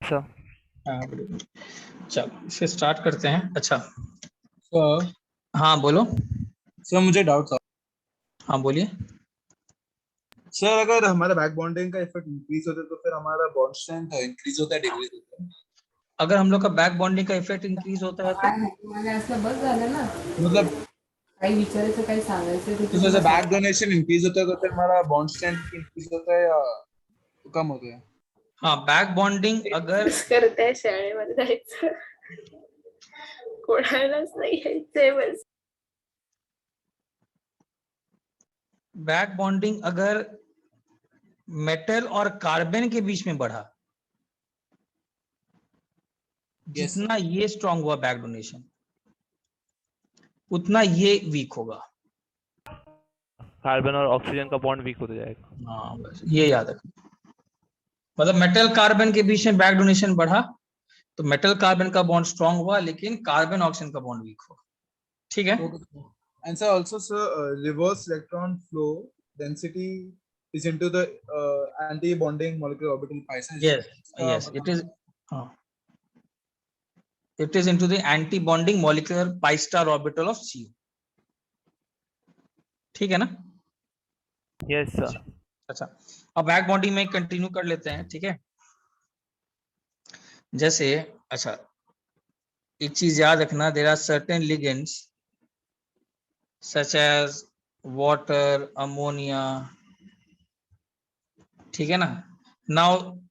Sir हाँ बिल्कुल। चलो फिर स्टार्ट करते हैं। अच्छा सर हाँ बोलो। सर मुझे डाउट था हाँ बोलिए। सर, अगर हमारा बैक बॉन्डिंग का इफेक्ट इंक्रीज होता है तो फिर हमारा बॉन्ड स्ट्रेंथ इंक्रीज होता है, डिक्रीज होता है? अगर हम लोग का बैक बॉन्डिंग का इफेक्ट इंक्रीज होता है तो मला असं बस झालं ना, मतलब काही विचारायचं काही सांगायचं ते तो जैसे बैक डोनेशन इंक्रीज होता है तो फिर हमारा बॉन्ड स्ट्रेंथ इंक्रीज होता है या कम होता है? हाँ बैक बॉन्डिंग अगर करताय शाळेमध्ये जायचं कोणालाच नाही यायचंय बस. बैक बॉन्डिंग अगर मेटल और कार्बन के बीच में बढ़ा, Yes, जितना ये स्ट्रांग हुआ बैक डोनेशन उतना ये वीक होगा। कार्बन और ऑक्सीजन का बॉन्ड वीक होता जाएगा। हाँ बस ये याद रखना। मतलब मेटल कार्बन के बीच में बैक डोनेशन बढ़ा तो मेटल कार्बन का बॉन्ड स्ट्रांग हुआ लेकिन कार्बन ऑक्सीजन का बॉन्ड वीक हुआ। ठीक है। and sir also sir, reverse electron flow density is into the anti-bonding molecular orbital pi. Yes, yes, it is. It is into the anti-bonding molecular pi star orbital of CO. ठीक है ना? Yes sir. अच्छा अब back bonding में continue कर लेते हैं। ठीक है, जैसे अच्छा एक चीज याद रखना, there are certain ligands such as water, ammonia. ठीक है ना? Now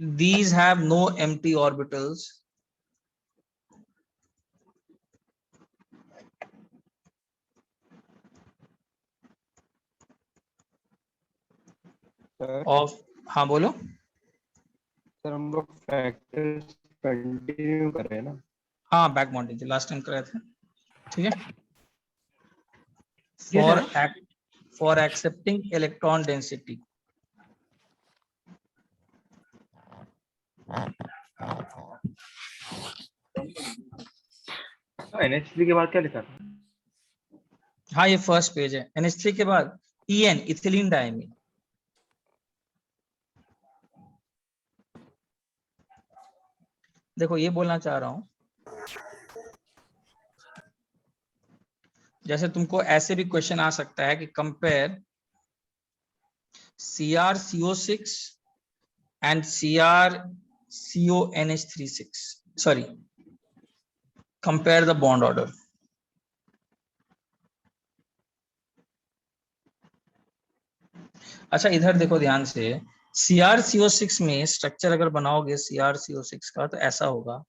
these have no empty orbitals of। हाँ बोलो। सर हम लोग फैक्टर्स कंटिन्यू कर रहे हैं ना? हाँ बैक बॉन्डिंग लास्ट टाइम कर रहे थे। ठीक है। Yes, for accepting electron density, NH3 के बाद क्या लिखा था? हाँ ये फर्स्ट पेज है। NH3 के बाद EN इथिलीन डायमीन। देखो ये बोलना चाह रहा हूं, जैसे तुमको ऐसे भी क्वेश्चन आ सकता है कि compare CrCO6 and CrCONH36, sorry, compare the bond order। अच्छा इधर देखो ध्यान से, CrCO6 में स्ट्रक्चर अगर बनाओगे CrCO6 का तो ऐसा होगा।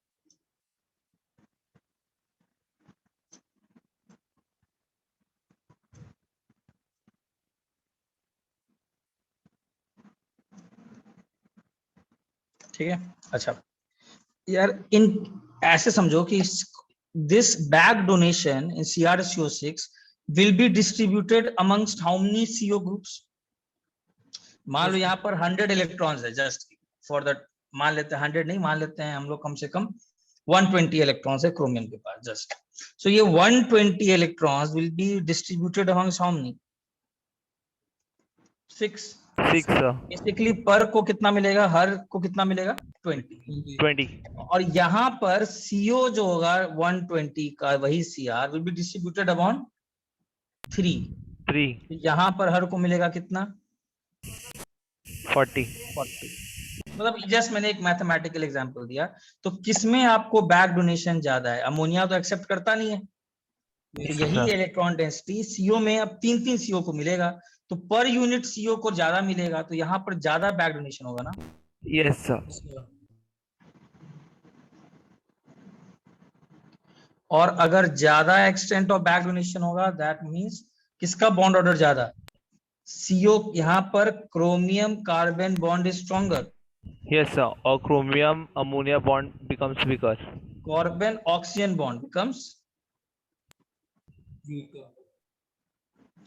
ठीक है। अच्छा यार इन ऐसे समझो कि this back donation in CrCO6 will be distributed amongst how many CO groups? मान लो यहाँ पर 100 इलेक्ट्रॉन्स है, जस्ट फॉर दैट मान लेते हैं 100 नहीं, मान लेते हैं हम लोग कम से कम 120 इलेक्ट्रॉन्स है क्रोमियम के पास जस्ट। सो ये 120 electrons will be distributed amongst how many? 6 sir. Basically पर को कितना मिलेगा, हर को कितना मिलेगा? 20। और यहाँ पर CO जो होगा 120 का वही CR will be distributed upon 3। यहाँ पर हर को मिलेगा कितना? 40। मतलब जस्ट मैंने एक मैथमेटिकल एग्जांपल दिया। तो किसमें आपको बैक डोनेशन ज्यादा है? अमोनिया तो एक्सेप्ट करता नहीं है, तो यही इलेक्ट्रॉन डेंसिटी CO में अब 3 CO को मिलेगा, तो पर यूनिट CO को ज्यादा मिलेगा, तो यहाँ पर ज्यादा बैक डोनेशन होगा ना? Yes sir. और अगर ज्यादा एक्सटेंट ऑफ बैक डोनेशन होगा दैट मींस किसका बॉन्ड ऑर्डर ज्यादा? CO यहाँ पर chromium carbon bond is stronger. Yes sir, और chromium ammonia bond becomes weaker. Carbon oxygen bond becomes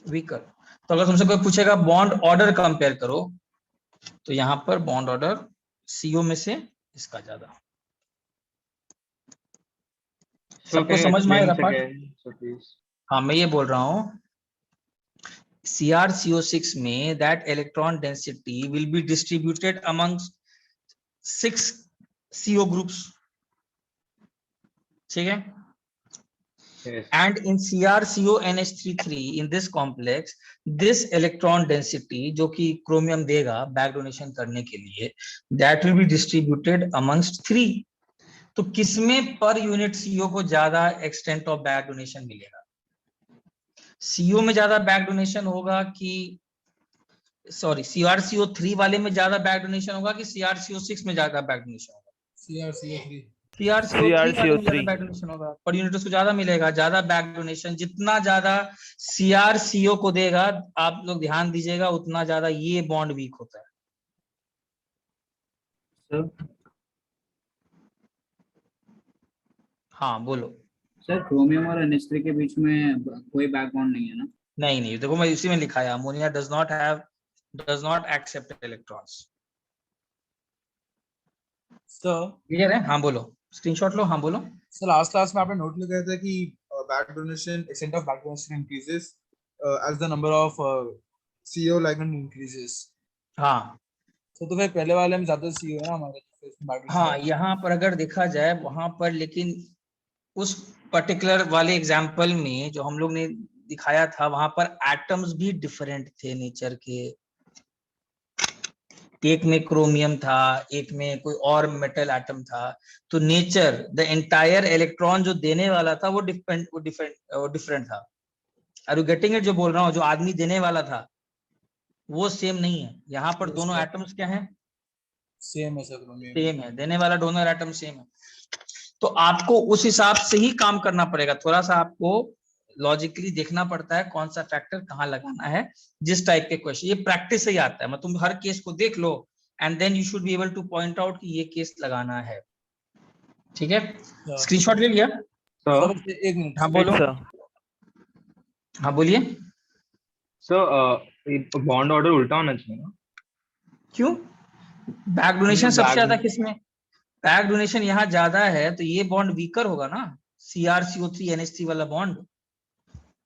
weaker. तो अगर तुमसे कोई पूछेगा बॉन्ड ऑर्डर कंपेयर करो, तो यहाँ पर बॉन्ड ऑर्डर CO में से इसका ज्यादा। सबको समझ में आएगा पार्ट? हाँ मैं ये बोल रहा हूँ CrCO6 में that electron density will be distributed amongst 6 CO groups, ठीक है. Yes. And in CrCONH33 in this complex, this electron density जो कि क्रोमियम देगा बैक डोनेशन करने के लिए, that will be distributed amongst 3. तो किसमें पर यूनिट CO को ज्यादा एक्सटेंट ऑफ बैक डोनेशन मिलेगा? CO में ज्यादा बैक डोनेशन होगा कि सॉरी CrCO3 वाले में ज्यादा बैक डोनेशन होगा कि CrCO6 में ज्यादा बैक डोनेशन होगा? CrCO3. CrCO3 वाले में ज्यादा CrCO3 बैक डोनेशन होगा, पर यूनिट उसको ज्यादा मिलेगा. ज्यादा बैक डोनेशन जितना ज्यादा CrCO को देगा, आप लोग ध्यान दीजिएगा, उतना ज्यादा ये बॉन्ड वीक होता है. सर हाँ बोलो. सर क्रोमियम और NH3 के बीच में कोई बैक बॉन्ड नहीं है ना? नहीं, देखो मैं इसी में लिखा है, ammonia does not accept electrons. Sir clear है? हाँ बोलो, स्क्रीनशॉट लो. हाँ बोलो. सर लास्ट क्लास में आपने नोट लिखा था कि back donation extent of back donation increases as the number of CO ligand increases. हाँ तो फिर पहले वाले में ज्यादा CO है ना हमारे, तो इसमें back donation हाँ, यहाँ पर अगर देखा जाए वहां पर, लेकिन उस पर्टिकुलर वाले एग्जाम्पल में जो हम लोग ने दिखाया था, वहां पर एटम्स भी डिफरेंट थे नेचर के. एक में क्रोमियम था, एक में कोई और मेटल एटम था. तो नेचर, द एंटायर इलेक्ट्रॉन जो देने वाला था वो डिफरेंट था. Are you getting it? जो बोल रहा हूँ, जो आदमी देने वाला था वो सेम नहीं है. यहाँ पर Yes, दोनों sir. एटम्स क्या हैं? सेम है सर, chromium. सेम है. देने वाला डोनर एटम सेम है. तो आपको उस हिसाब से ही काम करना पड़ेगा. थोड़ा सा आपको लॉजिकली देखना पड़ता है कौन सा फैक्टर कहाँ लगाना है, जिस टाइप के क्वेश्चन. ये प्रैक्टिस से ही आता है. मतलब तुम हर केस को देख लो and then you should be able to point out कि ये केस लगाना है. ठीक है, Yeah. स्क्रीनशॉट ले लिया? सर एक मिनट. हाँ बोलो. सर हाँ बोलिए. सर बॉन्ड ऑर्डर उल्टा होना चाहिए ना? क्यों? बैक डोनेशन सबसे back- ज्यादा किसमें? बैक डोनेशन यहाँ ज्यादा है तो ये बॉन्ड वीकर होगा ना, CrCO3 NH3 वाला बॉन्ड.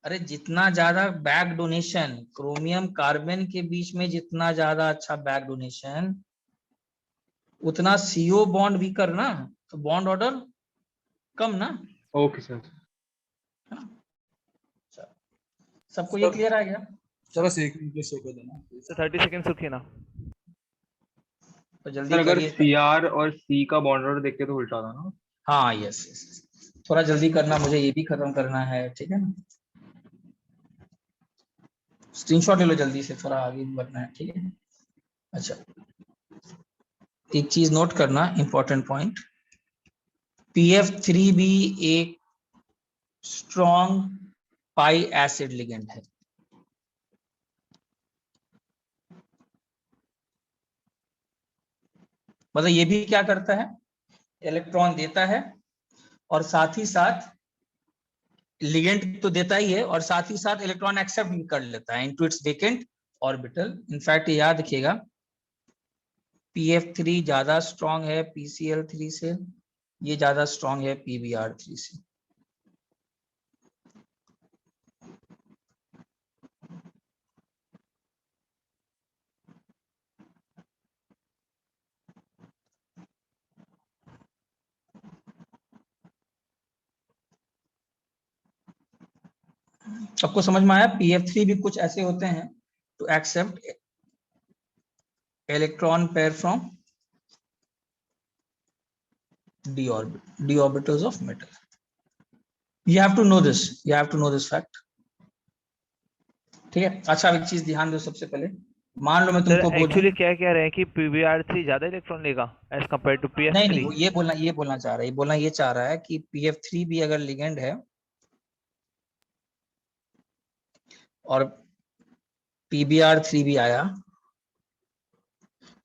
अरे जितना ज्यादा बैक डोनेशन, क्रोमियम कार्बन के बीच में जितना ज्यादा अच्छा बैक डोनेशन, उतना CO बॉन्ड वीकर ना, तो बॉन्ड ऑर्डर कम ना. Okay sir. सबको ये क्लियर आ गया? सर बस एक मिनट शो कर देना. सर 30 सेकंड रुकिए ना. तो जल्दी सर अगर करिए. CR और C का बॉन्ड ऑर्डर देख के तो उल्टा था ना? हाँ यस यस, थोड़ा जल्दी करना, मुझे ये भी खत्म करना है. ठीक है ना, स्क्रीनशॉट ले लो जल्दी से, थोड़ा आगे बढ़ना है. ठीक है. अच्छा, एक चीज नोट करना, इंपॉर्टेंट पॉइंट. PF3 भी एक स्ट्रॉन्ग पाई एसिड लिगेंड है. मतलब ये भी क्या करता है, इलेक्ट्रॉन देता है और साथ ही साथ लिगेंड तो देता ही है, और साथ ही साथ इलेक्ट्रॉन एक्सेप्ट भी कर लेता है into its vacant orbital. In fact याद रखिएगा, PF3 ज्यादा स्ट्रॉन्ग है PCl3 से, ये ज्यादा स्ट्रॉन्ग है PBr3 से. सबको समझ में आया? PF3 भी कुछ ऐसे होते हैं to accept electron pair from d orbitals of metal. You have to know this. You have to know this fact. ठीक है. अच्छा, एक चीज ध्यान दो. सबसे पहले मान लो मैं सर तुमको बोल एक्चुअली क्या कह रहे हैं कि PBr3 ज्यादा इलेक्ट्रॉन लेगा एज कंपेयर टू नहीं PF3. वो ये बोलना चाह रहा है, ये चाह रहा है कि PF3 भी अगर लिगेंड है और PBr3 भी आया,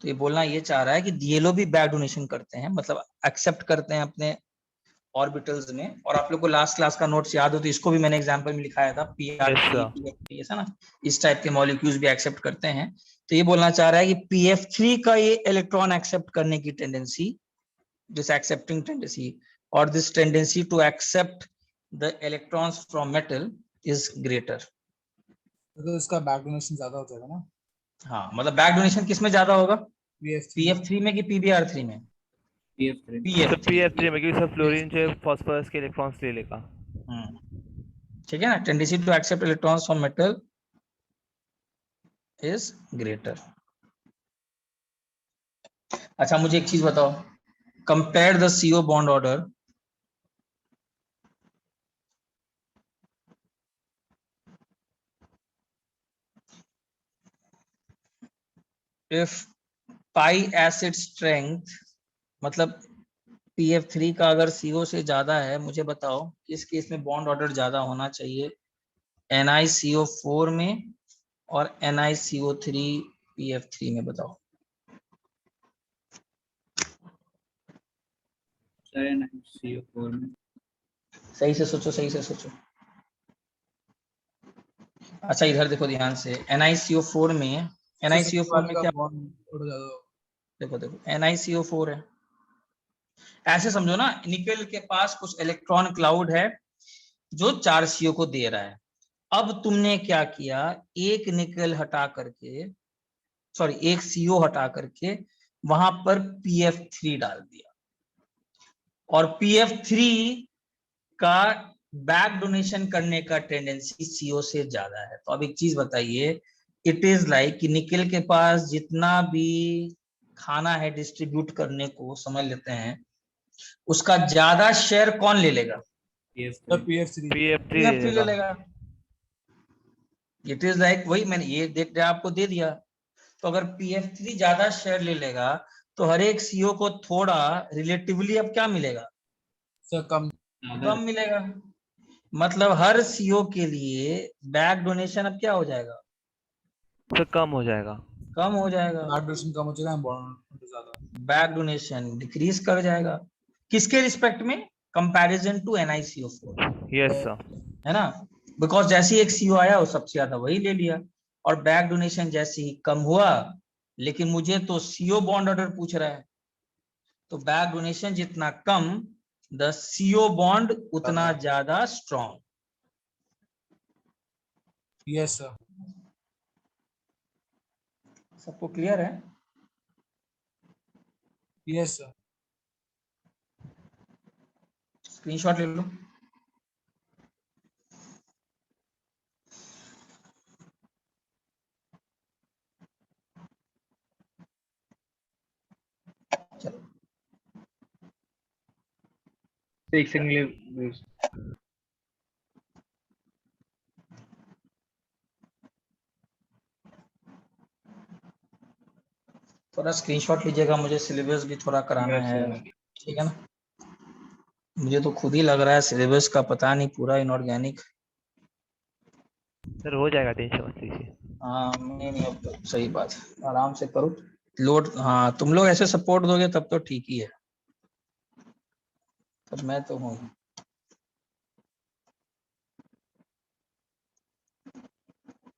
तो ये बोलना ये चाह रहा है कि ये लोग भी बैक डोनेशन करते हैं, मतलब एक्सेप्ट करते हैं अपने ऑर्बिटल्स में. और आप लोग को लास्ट क्लास का नोट्स याद हो तो इसको भी मैंने एग्जांपल में लिखाया था. PF3 ऐसा ना, इस टाइप के मॉलिक्यूल्स भी एक्सेप्ट करते हैं. तो ये बोलना चाह रहा है कि PF3 का ये इलेक्ट्रॉन एक्सेप्ट करने की टेंडेंसी, दिस एक्सेप्टिंग टेंडेंसी और this tendency to accept the electrons from metal is greater. तो इसका बैक डोनेशन ज्यादा हो जाएगा ना? हाँ, मतलब बैक डोनेशन किस में ज्यादा होगा? PF3 में कि PbR3 में? PF3 तो PF3 PF3 में, क्योंकि सब फ्लोरीन से फास्फोरस के इलेक्ट्रॉन्स ले लेगा। ठीक है ना, tendency to accept electrons from metal is greater. अच्छा मुझे एक चीज बताओ, compare the CO bond order if pi acid strength, मतलब PF3 का अगर CO से ज्यादा है, मुझे बताओ किस केस में बॉन्ड ऑर्डर ज्यादा होना चाहिए, NiCO4 में और NiCO3 PF3 में? बताओ। CO4 में। सही से सोचो, सही से सोचो। अच्छा इधर देखो ध्यान से, NiCO4 में, NiCO4 में क्या, देखो देखो NiCO4 है, ऐसे समझो ना, निकेल के पास कुछ इलेक्ट्रॉन क्लाउड है जो 4 CO को दे रहा है। अब तुमने क्या किया, एक निकेल हटा करके, सॉरी एक CO हटा करके वहां पर PF3 डाल दिया, और PF3 का बैक डोनेशन करने का टेंडेंसी CO से ज्यादा है। तो अब एक चीज बताइए, इट इज लाइक कि निकेल के पास जितना भी खाना है डिस्ट्रीब्यूट करने को, समझ लेते हैं, उसका ज्यादा शेयर कौन ले लेगा? PF3 ले लेगा। इट इज लाइक, वही मैंने ये देख आपको दे दिया। तो अगर PF3 ज्यादा शेयर ले लेगा तो हर एक CO को थोड़ा रिलेटिवली अब क्या मिलेगा? कम कम मिलेगा। मतलब हर CO के लिए बैक डोनेशन अब क्या हो जाएगा? तो कम हो जाएगा। कम हो जाएगा। कम हो जाएगा, बॉन्ड ज्यादा, बैक डोनेशन डिक्रीज कर जाएगा। किसके रिस्पेक्ट में? Comparison to NiCO4, yes sir. है ना, बिकॉज जैसे ही एक CO आया वो सबसे ज्यादा वही ले लिया, और बैक डोनेशन जैसे ही कम हुआ, लेकिन मुझे तो CO बॉन्ड ऑर्डर पूछ रहा है, तो बैक डोनेशन जितना कम, द CO बॉन्ड उतना ज्यादा स्ट्रॉन्ग। Yes sir. सबको क्लियर है? Yes sir. स्क्रीनशॉट ले लो। चलो एक सेकंड के लिए थोड़ा स्क्रीनशॉट लीजिएगा, मुझे सिलेबस भी थोड़ा कराना Yes, है, sir. ठीक है ना। मुझे तो खुद ही लग रहा है सिलेबस का पता नहीं पूरा इनऑर्गेनिक। सर हो जाएगा, टेंशन मत लीजिए। हाँ नहीं अब तो सही बात है, आराम से करो, लोड, हाँ तुम लोग ऐसे सपोर्ट दोगे तब तो ठीक ही है, तब मैं तो हूँ।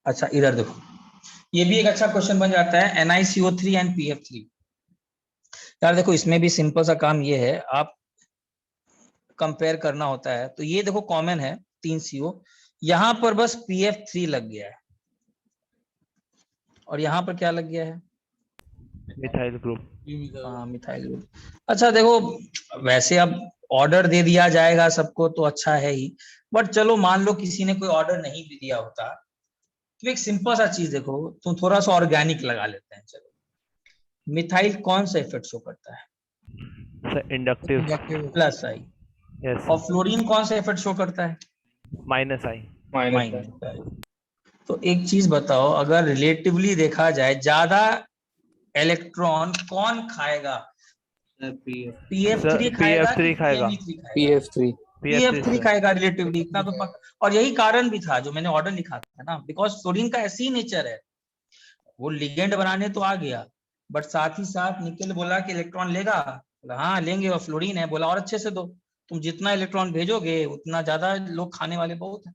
अच्छा इधर देखो, ये भी एक अच्छा क्वेश्चन बन जाता है, NiCO3 एंड PF3। यार देखो इसमें भी सिंपल सा काम ये है, आप कंपेयर करना होता है, तो ये देखो कॉमन है 3 CO, यहां पर बस PF3 लग गया है, और यहाँ पर क्या लग गया है? Methyl group. हाँ मिथाइल ग्रुप। अच्छा देखो वैसे अब ऑर्डर दे दिया जाएगा सबको तो अच्छा है ही, बट चलो मान लो किसी ने कोई ऑर्डर नहीं भी दिया होता, तो एक सिंपल सा चीज देखो, तो थोड़ा सा ऑर्गेनिक लगा लेते हैं। चलो मिथाइल कौन सा इफेक्ट शो करता है? Sir inductive. प्लस आई। यस। और फ्लोरीन कौन सा इफेक्ट शो करता है? माइनस आई। माइनस आई। तो एक चीज बताओ, अगर रिलेटिवली देखा जाए ज्यादा इलेक्ट्रॉन कौन खाएगा? PF3 खाएगा कि PF3 खाएगा। PF3 PF3 खाएगा रिलेटिवली, इतना तो पक्का। और यही कारण भी था जो मैंने ऑर्डर लिखा था ना, बिकॉज फ्लोरीन का ऐसी ही नेचर है, वो लिगेंड बनाने तो आ गया, बट साथ ही साथ निकेल बोला कि इलेक्ट्रॉन लेगा, बोला हाँ लेंगे, और फ्लोरीन है, बोला और अच्छे से दो, तुम जितना इलेक्ट्रॉन भेजोगे उतना ज्यादा लोग खाने वाले बहुत है।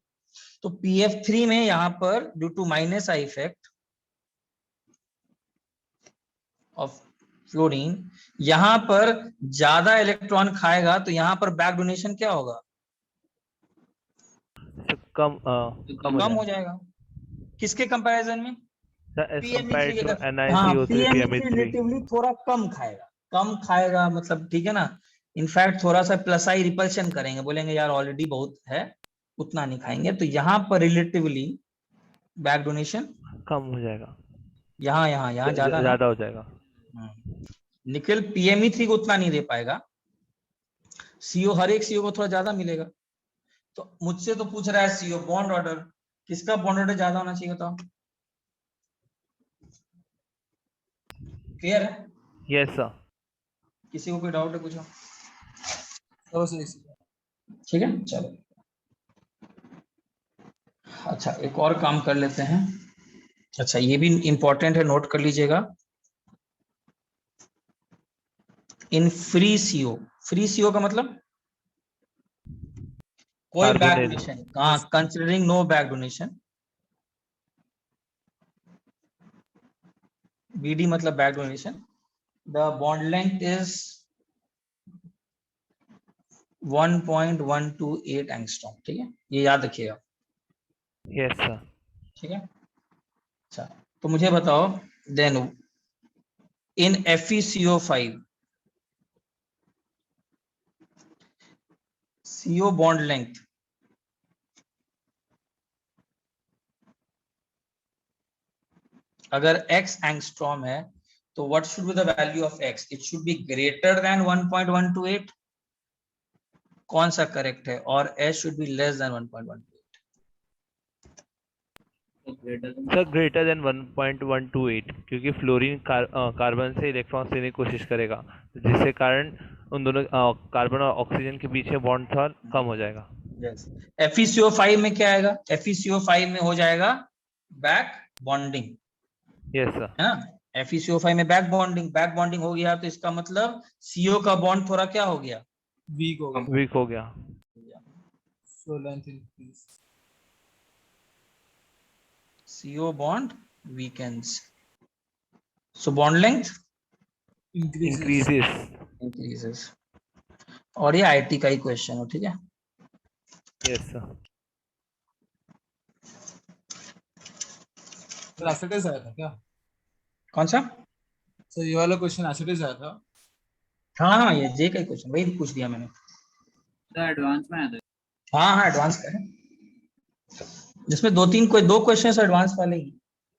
तो PF3 में यहाँ पर due to minus I effect of fluorine, यहां पर ज्यादा इलेक्ट्रॉन खाएगा, तो यहां पर बैक डोनेशन क्या होगा? कम कम हो जाएगा। किसके कंपैरिजन में? as PME3 compared to हाँ NiCO3 PME3 PME3 रिलेटिवली थोड़ा कम खाएगा मतलब, ठीक है ना। इनफैक्ट थोड़ा सा प्लस आई रिपल्शन करेंगे, बोलेंगे यार ऑलरेडी बहुत है, उतना नहीं खाएंगे। तो यहाँ पर रिलेटिवली बैक डोनेशन कम हो जाएगा, यहाँ ज्यादा ना। ज्यादा हो जाएगा। निखिल PME3 को उतना नहीं दे पाएगा, CO हर एक CO को थोड़ा ज्यादा मिलेगा। तो मुझसे तो पूछ रहा है CO बॉन्ड ऑर्डर, किसका बॉन्ड ऑर्डर ज्यादा होना चाहिए बताओ? क्लियर है? Yes sir. किसी को कोई डाउट है पूछो। So, six. ठीक है चलो। अच्छा एक और काम कर लेते हैं। अच्छा ये भी इंपॉर्टेंट है, नोट कर लीजिएगा। इन फ्री CO का मतलब कोई बैक Carbonyl. डोनेशन, हाँ considering no back donation, BD मतलब back donation, the bond length is 1.128 angstrom. ठीक है, ये याद रखिएगा। Yes sir. ठीक है। अच्छा तो मुझे बताओ then in FeCO5 CO bond length अगर x एंगस्ट्रॉम है तो what should be the value of x? It should be greater than 1.128। कौन सा करेक्ट है? और s should be less than 1.128। Sir greater than 1.128, क्योंकि फ्लोरीन कार्बन से electron लेने की कोशिश करेगा, जिससे कारण उन दोनों कार्बन और ऑक्सीजन के बीच में बॉन्ड थोड़ा कम हो जाएगा। यस। FeCO5 में क्या आएगा? FeCO5 में हो जाएगा बैक बॉन्डिंग, यस सर। है ना। FeCO5 में बैक बॉन्डिंग हो गया, तो इसका मतलब CO का बॉन्ड थोड़ा क्या हो गया? Weak हो गया. वीक हो गया। So length increase. CO bond weakens, so bond length Increases. increases। और ये IT का ही क्वेश्चन हो, ठीक है। Yes sir. सर एसिडिस आया था क्या? कौन सा? सर ये वाला क्वेश्चन एसिडिस आया था. हाँ ये J का ही क्वेश्चन, वही पूछ दिया मैंने। सर एडवांस में आया था। हाँ एडवांस का है, जिसमें दो क्वेश्चन एडवांस वाले ही,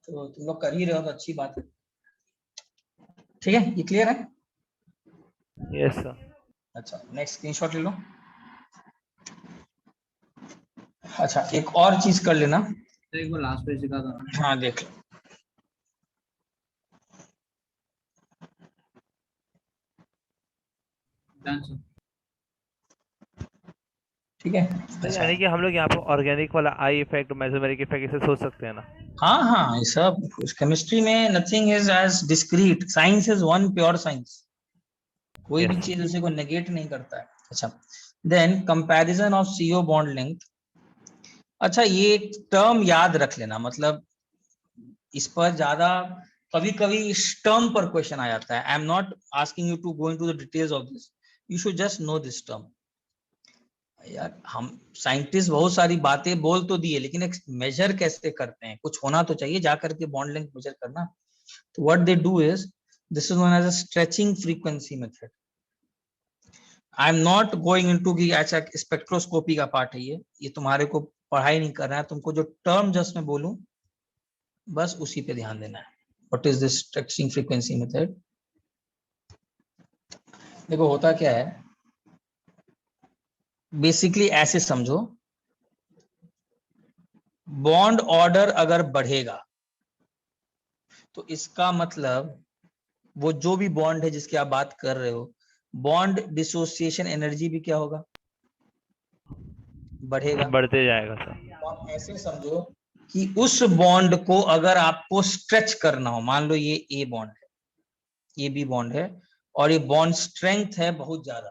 तो तुम लोग कर ही रहे हो तो अच्छी बात है। ठीक है, ये क्लियर है? Yes sir. अच्छा नेक्स्ट स्क्रीनशॉट ले लो। अच्छा एक और चीज कर लेना। तो एक बार लास्ट पेज दिखा दो। हाँ देख लो। Done sir. ठीक है। यानी कि हम लोग यहाँ पे ऑर्गेनिक वाला आई इफेक्ट, मेसोमेरिक इफेक्ट इसे सोच सकते हैं ना। हाँ ये सब केमिस्ट्री में nothing is as discrete, science is one pure science, कोई भी Yes. चीज उसे को नेगेट नहीं करता है। अच्छा then comparison of CO bond length. अच्छा ये एक टर्म याद रख लेना, मतलब इस पर ज्यादा कभी कभी इस टर्म पर क्वेश्चन आ जाता है। I am not asking you to go into the details of this, you should just know this term. यार हम साइंटिस्ट बहुत सारी बातें बोल तो दिए, लेकिन एक मेजर कैसे करते हैं, कुछ होना तो चाहिए जा करके बॉन्ड लेंथ मेजर करना। तो what they do is, this is known as a stretching frequency method. I am not going into कि अच्छा स्पेक्ट्रोस्कोपी का पार्ट है ये तुम्हारे को पढ़ाई नहीं करना है, तुमको जो टर्म जस्ट मैं बोलूं बस उसी पे ध्यान देना है। What is this stretching frequency method? देखो होता क्या है, बेसिकली ऐसे समझो, बॉन्ड ऑर्डर अगर बढ़ेगा तो इसका मतलब वो जो भी बॉन्ड है जिसकी आप बात कर रहे हो, बॉन्ड डिसोसिएशन एनर्जी भी क्या होगा? बढ़ेगा। बढ़ते जाएगा सर। तो आप ऐसे समझो कि उस बॉन्ड को अगर आपको स्ट्रेच करना हो, मान लो ये A बॉन्ड है, ये B बॉन्ड है, और ये बॉन्ड स्ट्रेंथ है बहुत ज्यादा,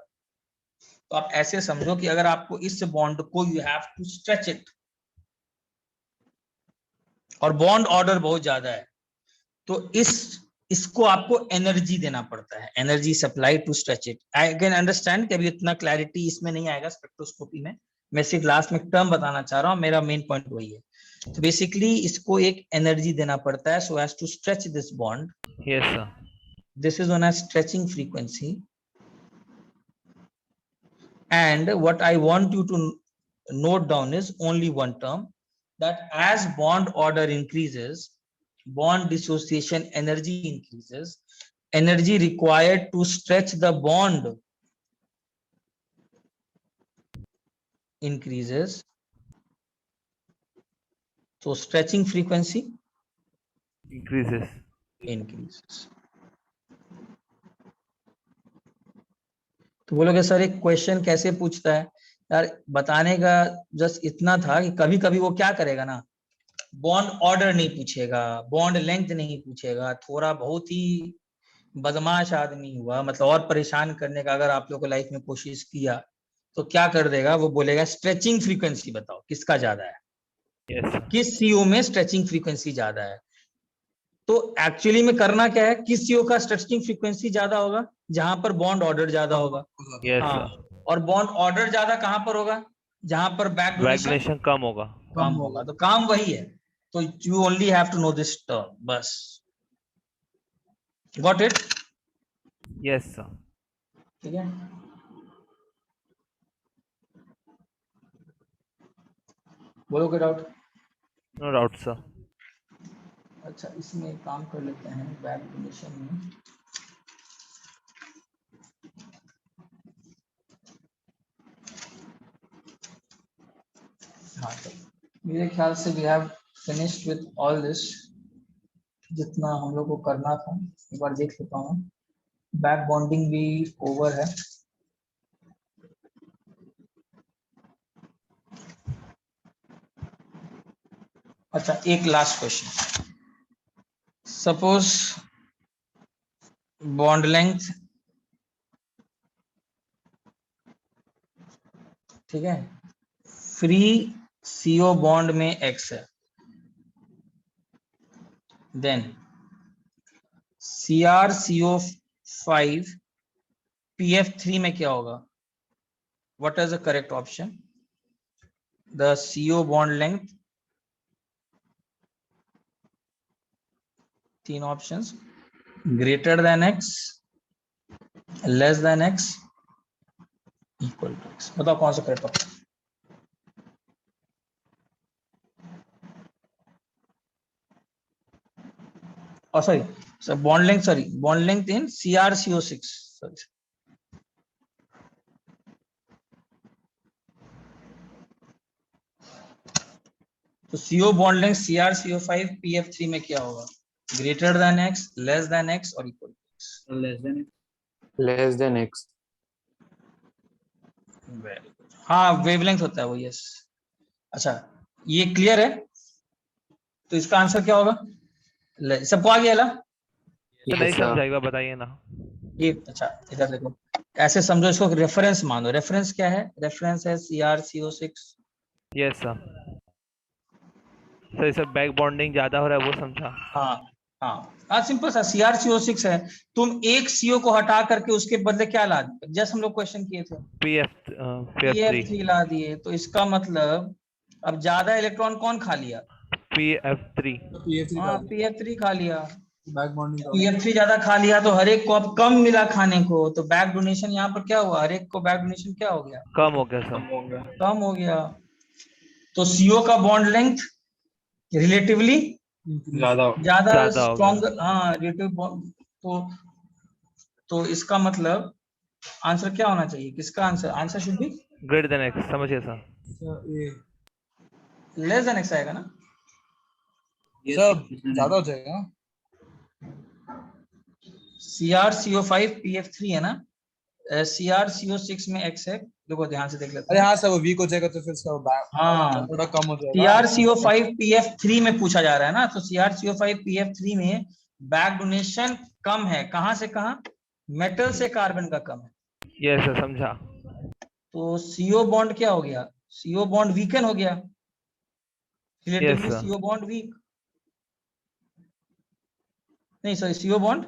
तो आप ऐसे समझो कि अगर आपको इस बॉन्ड को you have to stretch it, और बॉन्ड ऑर्डर बहुत ज्यादा है, तो इसको आपको एनर्जी देना पड़ता है, energy supply to stretch it. I can understand कि अभी इतना क्लैरिटी इसमें नहीं आएगा स्पेक्ट्रोस्कोपी में, मैं सिर्फ लास्ट में टर्म बताना चाह रहा हूँ, मेरा मेन पॉइंट वही है। तो बेसिकली इसको एक एनर्जी देना पड़ता है so as to stretch this bond. Yes, sir. This is known as stretching frequency. And what I want you to note down is only one term, that as bond order increases, bond dissociation energy increases, energy required to stretch the bond increases. So stretching frequency Increases. increases. तो बोलोगे sir एक question कैसे पूछता है यार, बताने का just इतना था कि कभी कभी वो क्या करेगा ना, बॉन्ड ऑर्डर नहीं पूछेगा, बॉन्ड लेंथ नहीं पूछेगा, थोड़ा बहुत ही बदमाश आदमी हुआ मतलब और परेशान करने का अगर आप लोगों को लाइफ में कोशिश किया तो क्या कर देगा, वो बोलेगा स्ट्रेचिंग फ्रीक्वेंसी बताओ किसका ज्यादा है, Yes, sir. किस सीओ में स्ट्रेचिंग फ्रीक्वेंसी ज्यादा है. तो एक्चुअली में करना क्या है, किस सीओ का स्ट्रेचिंग फ्रीक्वेंसी ज्यादा होगा, जहां पर बॉन्ड ऑर्डर ज्यादा होगा. Yes, हाँ, sir. और बॉन्ड ऑर्डर ज्यादा कहां पर होगा, जहां पर बैक डोनेशन Vibration कम होगा. कम होगा. तो काम वही है. तो you only have to know this term बस. Got it? Yes, sir. ठीक है. बोलो कोई डाउट? No doubt, sir. अच्छा, इसमें एक काम कर लेते हैं बैक डोनेशन में. हाँ, तो मेरे ख्याल से we have finished with all this. जितना हम लोग को करना था एक बार देख लेता हूँ. बैक बॉन्डिंग भी ओवर है. अच्छा, एक last question. Suppose bond length, ठीक है, फ्री सीओ बॉन्ड में x है, देन CrCO5 PF3 में क्या होगा? What is the correct option? The CO bond length, तीन options, greater than x, less than x, equal to x. बताओ कौन सा correct option? Oh, sorry. So bond length, sorry, bond length in CrCO6. Sorry. तो CO bond length CrCO5 PF3 में क्या होगा? Greater than x, less than x और equal to x. Less than x. Very good. हाँ, wavelength होता है वो. Yes. अच्छा, ये क्लियर है? तो इसका आंसर क्या होगा? सबको आ गया? तो नहीं समझा, एक बार बताइए ना. ये अच्छा, इधर देखो, ऐसे समझो इसको, रेफरेंस मानो. रेफरेंस क्या है? रेफरेंस है CrCO6. Yes, sir. सर इससे बैक बॉन्डिंग ज्यादा हो रहा है वो समझा. हाँ हाँ हाँ, सिंपल सा. CrCO6 है, तुम एक CO को हटा करके उसके बदले क्या ला दिए? जस्ट हम लोग क्वेश्चन किए थे, PF3. PF3 ला दिए. तो इसका मतलब अब ज्यादा इलेक्ट्रॉन कौन खा लिया? PF3. हाँ, PF3 खा लिया. बैक बॉन्डिंग PF3 ज्यादा खा लिया तो हर एक को अब कम मिला खाने को. तो बैक डोनेशन यहाँ पर क्या हुआ? हर एक को बैक डोनेशन क्या हो गया? कम हो गया सर. कम हो गया. तो CO का बॉन्ड लेंथ रिलेटिवली ज्यादा ज्यादा हो गया. स्ट्रॉन्ग. हाँ, रिलेटिव बॉन्ड. तो इसका मतलब आंसर क्या होना चाहिए? किसका answer? Answer should be greater than x. समझिए सर. लेस देन x आएगा ना? सब ज्यादा हो जाएगा. CrCO5 PF3 है ना, CrCO6 में x है. देखो ध्यान से देख लेते अरे हैं. हाँ सर, वो वीक हो जाएगा तो फिर इसका हाँ, थोड़ा कम हो जाएगा. CrCO5 PF3 में पूछा जा रहा है ना, तो CrCO5 PF3 में बैक डोनेशन कम है. कहां से कहां? मेटल से कार्बन का कम है. यस सर, समझा. तो CO बॉन्ड क्या हो गया? CO बॉन्ड वीकन हो गया. Relatively sir. CO bond weak नहीं, sorry, CO bond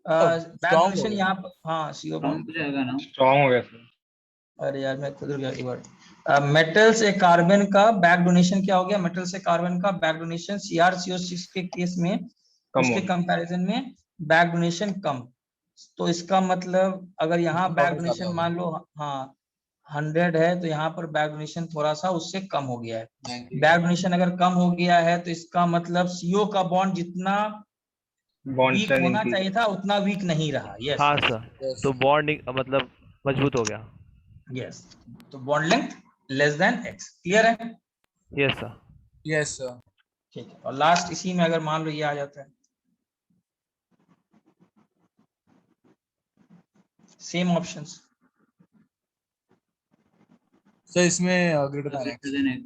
back strong हो डोनेशन गया. यहाँ पर. हाँ, CO बॉन्ड. जाएगा ना. स्ट्रॉन्ग हो गया सर. अरे यार, मैं खुद गया एक बार. मेटल से कार्बन का बैक डोनेशन क्या हो गया, मेटल से कार्बन का बैक डोनेशन CrCO6 के केस में कम उसके हो कंपैरिजन में बैक डोनेशन कम। तो इसका मतलब अगर यहाँ बैक Total डोनेशन ज्यादा होगा। मान लो हाँ 100 है, तो यहाँ पर बैक डोनेशन थोड़ा सा उससे कम हो गया है। 90 बैक डोनेशन अगर कम हो गया है तो इसका मतलब CO का बॉन्ड जितना बॉन्ड वीक स्ट्रेंथ होना इंक्रीज। चाहिए था उतना वीक नहीं रहा। यस हाँ सर, Yes. तो बॉन्ड मतलब मजबूत हो गया। यस, तो bond length less than x। Clear है? Yes sir. Yes, sir. ठीक है, और लास्ट इसी में अगर मान लो ये आ जाता है, सेम ऑप्शंस। So इसमें greater than greater X than x.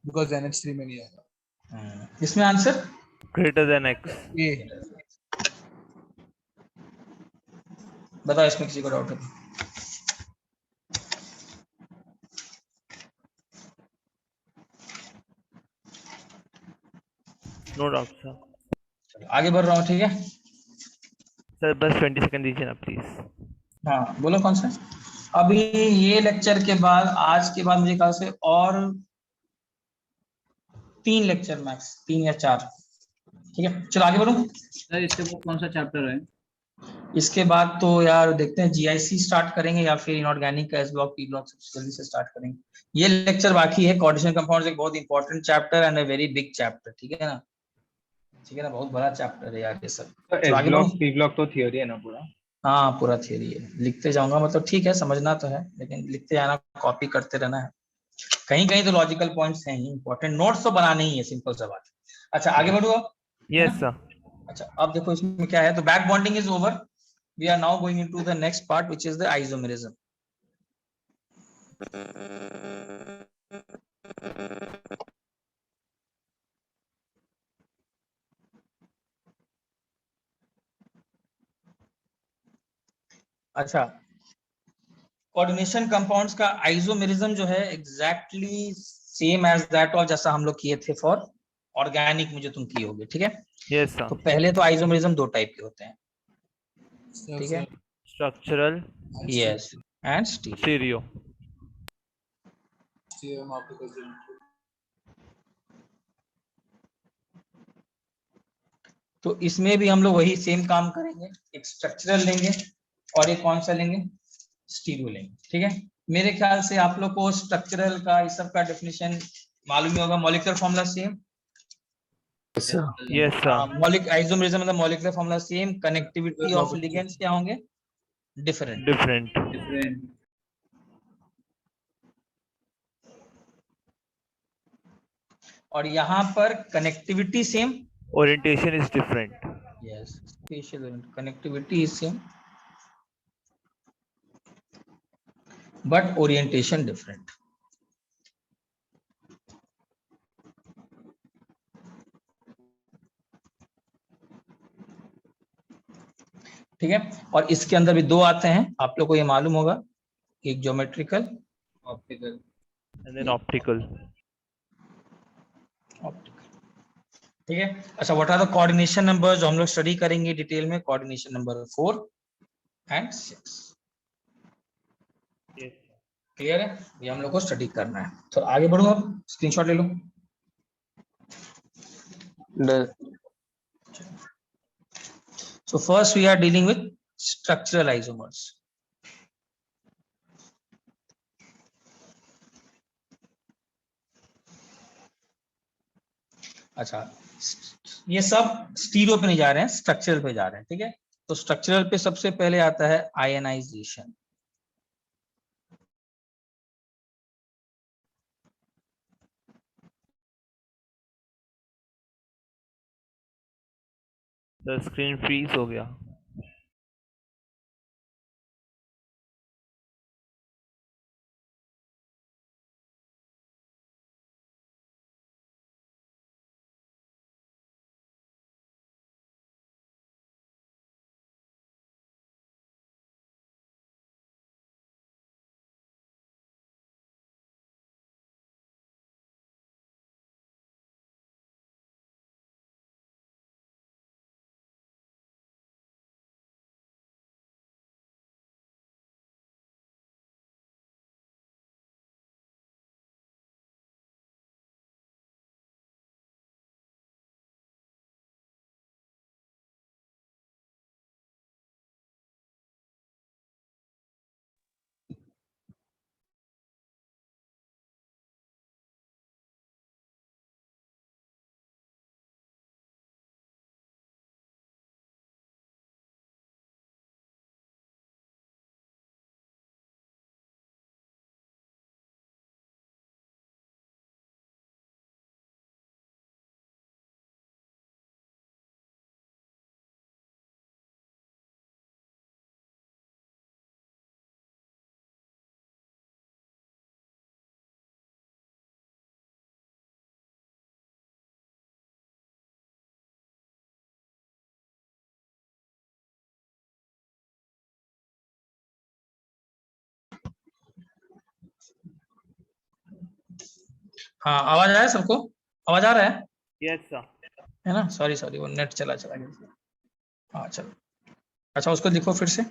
because NH3 में नहीं आएगा। इसमें answer greater than x. A. बताओ, इसमें किसी को डाउट है? No doubt sir. चलो आगे बढ़ रहा हूँ, ठीक है? सर बस 20 सेकंड दीजिए ना प्लीज। हाँ बोलो कौन सा? अभी ये लेक्चर के बाद, आज के बाद मुझे ख्याल से और 3 लेक्चर मैक्स, 3 या 4। ठीक है, चलो आगे बढ़ूं। सर इसके बाद कौन सा चैप्टर है? इसके बाद तो यार देखते हैं GIC स्टार्ट करेंगे या फिर इनऑर्गेनिक का S ब्लॉक P ब्लॉक सबसे जल्दी से स्टार्ट करेंगे। ये लेक्चर बाकी है। कोऑर्डिनेशन कंपाउंड्स एक बहुत important chapter and a very big chapter, ठीक है ना? ठीक है ना, बहुत बड़ा चैप्टर है यार ये सब। तो चलो एस आगे ब्लॉक बढ़ूं। पी ब्लॉक तो थियोरी है ना पूरा? हाँ पूरा थियरी है, लिखते जाऊंगा, मतलब ठीक है समझना तो है, लेकिन लिखते जाना, कॉपी करते रहना है। कहीं कहीं तो लॉजिकल पॉइंट्स हैं ही, इंपॉर्टेंट नोट्स तो बनाने ही है, सिंपल सा बात। अच्छा आगे बढ़ो अब, है यस ना? सर। अच्छा अब देखो इसमें क्या है, तो back bonding is over. We are now going into the next part which is the isomerism. अच्छा, कोऑर्डिनेशन कंपाउंड्स का आइसोमेरिज्म जो है exactly same as that of जैसा हम लोग किए थे फॉर ऑर्गेनिक में जो तुम किए होगे, ठीक है? यस तो सर। पहले तो आइसोमेरिज्म 2 टाइप के होते हैं, ठीक है? Structural, yes, and stereo. Stereo. Serum optical geometry. तो इसमें भी हम लोग वही सेम काम करेंगे, एक स्ट्रक्चरल लेंगे और एक कौन सा लेंगे, स्टीरियो लेंगे, ठीक है? मेरे ख्याल से आप लोग को स्ट्रक्चरल का इस सब का डेफिनेशन मालूम ही होगा। Molecular formula same, yes sir. मॉलिक आइसोमेरिज्म मतलब molecular formula same, connectivity of Properties. Ligands क्या होंगे, डिफरेंट। डिफरेंट। different. और यहाँ पर connectivity same, orientation is different. Yes, spatial connectivity is same but orientation different. ठीक है, और इसके अंदर भी 2 आते हैं, आप लोग को ये मालूम होगा, एक geometrical, Optical. And then optical. Optical, ठीक है? अच्छा, what are the coordination numbers जो हम लोग स्टडी करेंगे डिटेल में, कोऑर्डिनेशन नंबर 4 एंड 6। क्लियर है? ये हम लोग को स्टडी करना है। तो आगे बढ़ो, अब स्क्रीनशॉट ले लो। So first we are dealing with structural isomers. अच्छा, ये सब स्टीरियो पे नहीं जा रहे हैं, स्ट्रक्चरल पे जा रहे हैं, ठीक है? तो स्ट्रक्चरल पे सबसे पहले आता है आयनाइजेशन। सर स्क्रीन फ्रीज हो गया। हाँ, आवाज आया सबको? आवाज आ रहा है? Yes sir. है ना? सॉरी सॉरी, वो नेट चला गया। हाँ चलो, अच्छा उसको लिखो फिर से।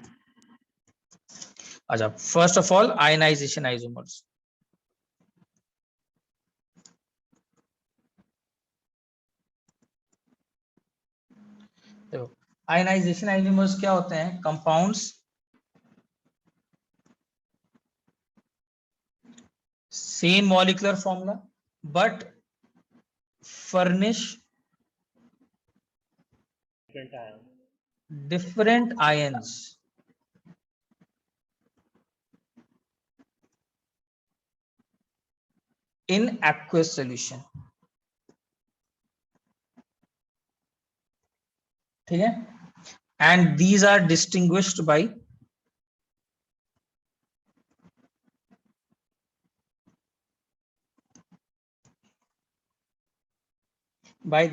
अच्छा, first of all ionization isomers. देखो, आयनाइजेशन आइसोमर्स क्या होते हैं? Compounds same molecular formula but furnish different ions in aqueous solution। ठीक है, and these are distinguished by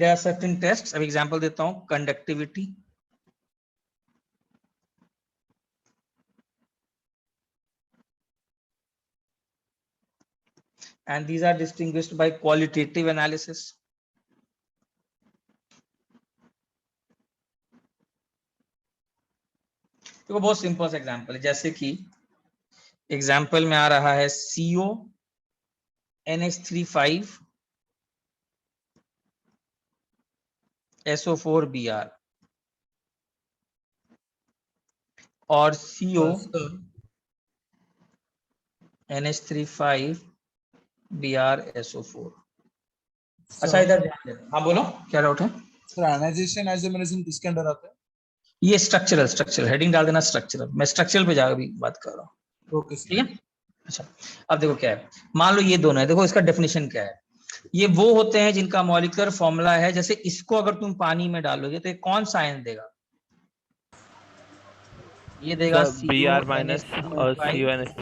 there are certain tests। अब एग्जांपल देता हूं, conductivity, and these are distinguished by qualitative analysis। देखो बहुत सिंपल सा एग्जांपल है, जैसे कि एग्जांपल में आ रहा है CO NH35 SO4Br और CO Sir, NH35 BrSO4। अच्छा sir, इधर ध्यान देना। हाँ बोलो, क्या डाउट है? sir, ionization isomerism किसके अंडर आता है? ये स्ट्रक्चरल हेडिंग डाल देना, स्ट्रक्चरल। मैं स्ट्रक्चरल पे जाकर भी बात कर रहा हूँ, Okay, sir. ठीक है? अच्छा, अब देखो क्या है, मान लो ये दोनों है, देखो इसका डेफिनेशन क्या है। ये वो होते हैं जिनका मॉलिक्यूलर फॉर्मूला है, जैसे इसको अगर तुम पानी में डालोगे तो ये कौन सा आयन देगा? ये देगा सर Br माइनस और CONH3 CONH।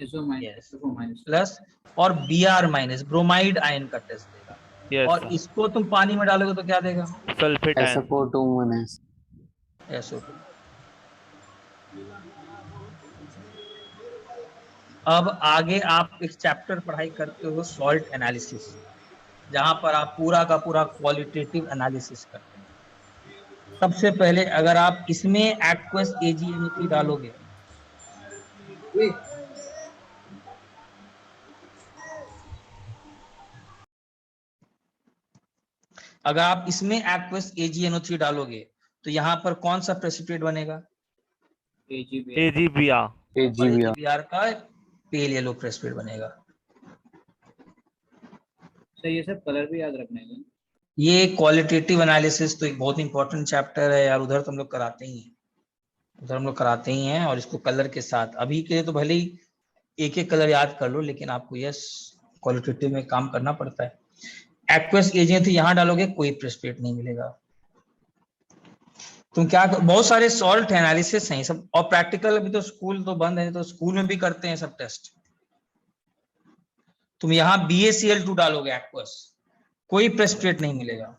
SO minus, yes SO minus. Plus, और Br माइनस ब्रोमाइड आयन का टेस्ट देगा। यस और इसको तुम पानी में डालोगे तो क्या देगा? Sulphate ion. SO4 SO2। अब आगे आप एक चैप्टर पढ़ाई करते हो सॉल्ट एनालिसिस, जहां पर आप पूरा का पूरा क्वालिटेटिव एनालिसिस करते हैं। सबसे पहले अगर आप इसमें एक्वस AgNO3 डालोगे, अगर आप इसमें एक्वस AgNO3 डालोगे तो यहाँ पर कौन सा प्रेसिपिटेट बनेगा? AgBr। AgBr। और AgBr AgBr का पेल येलो प्रेसिपिटेट बनेगा। सर ये सब कलर भी याद रखने हैं। ये क्वालिटेटिव एनालिसिस तो एक बहुत इंपॉर्टेंट चैप्टर है यार, उधर तो हम लोग कराते ही हैं, उधर हम लोग कराते ही हैं। और इसको कलर के साथ, अभी के लिए तो भले ही एक एक कलर याद कर लो, लेकिन आपको यस क्वालिटेटिव में काम करना पड़ता है। एक्वस एजेंसी यहाँ डालोगे कोई प्रेसिपिटेट नहीं मिलेगा। तुम क्या, बहुत सारे सॉल्ट एनालिसिस हैं सब, और प्रैक्टिकल अभी तो स्कूल तो बंद है, तो स्कूल में भी करते हैं सब टेस्ट। तुम यहाँ BaCl2 डालोगे एक्वस, कोई प्रेसिपिटेट नहीं मिलेगा।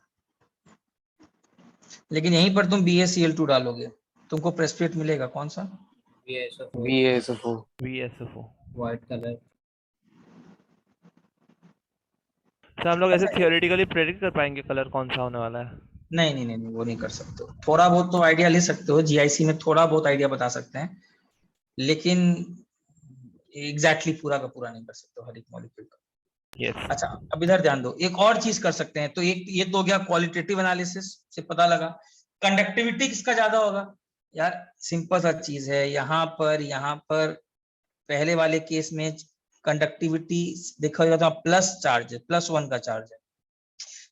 लेकिन यहीं पर तुम BaCl2 डालोगे, तुमको प्रेसिपिटेट मिलेगा। कौन सा? BaSO4 VSO4। White colour. Sir हम लोग ऐसे अच्छा, थियोरेटिकली प्रेडिक्ट कर पाएंगे कलर कौन सा होने वाला है? नहीं, वो नहीं कर सकते हो। थोड़ा बहुत तो आइडिया ले सकते हो, GIC में थोड़ा बहुत आइडिया बता सकते हैं, लेकिन एग्जैक्टली पूरा का पूरा नहीं कर सकते हो हर एक मॉलिक्यूल का। यस। अच्छा, अब इधर ध्यान दो, एक और चीज कर सकते हैं। तो एक ये तो हो गया क्वालिटेटिव एनालिसिस से पता लगा कंडक्टिविटी किसका ज्यादा होगा। यार सिंपल सा चीज है, यहाँ पर पहले वाले केस में कंडक्टिविटी देखा जाता है प्लस चार्ज है, +1 का चार्ज है।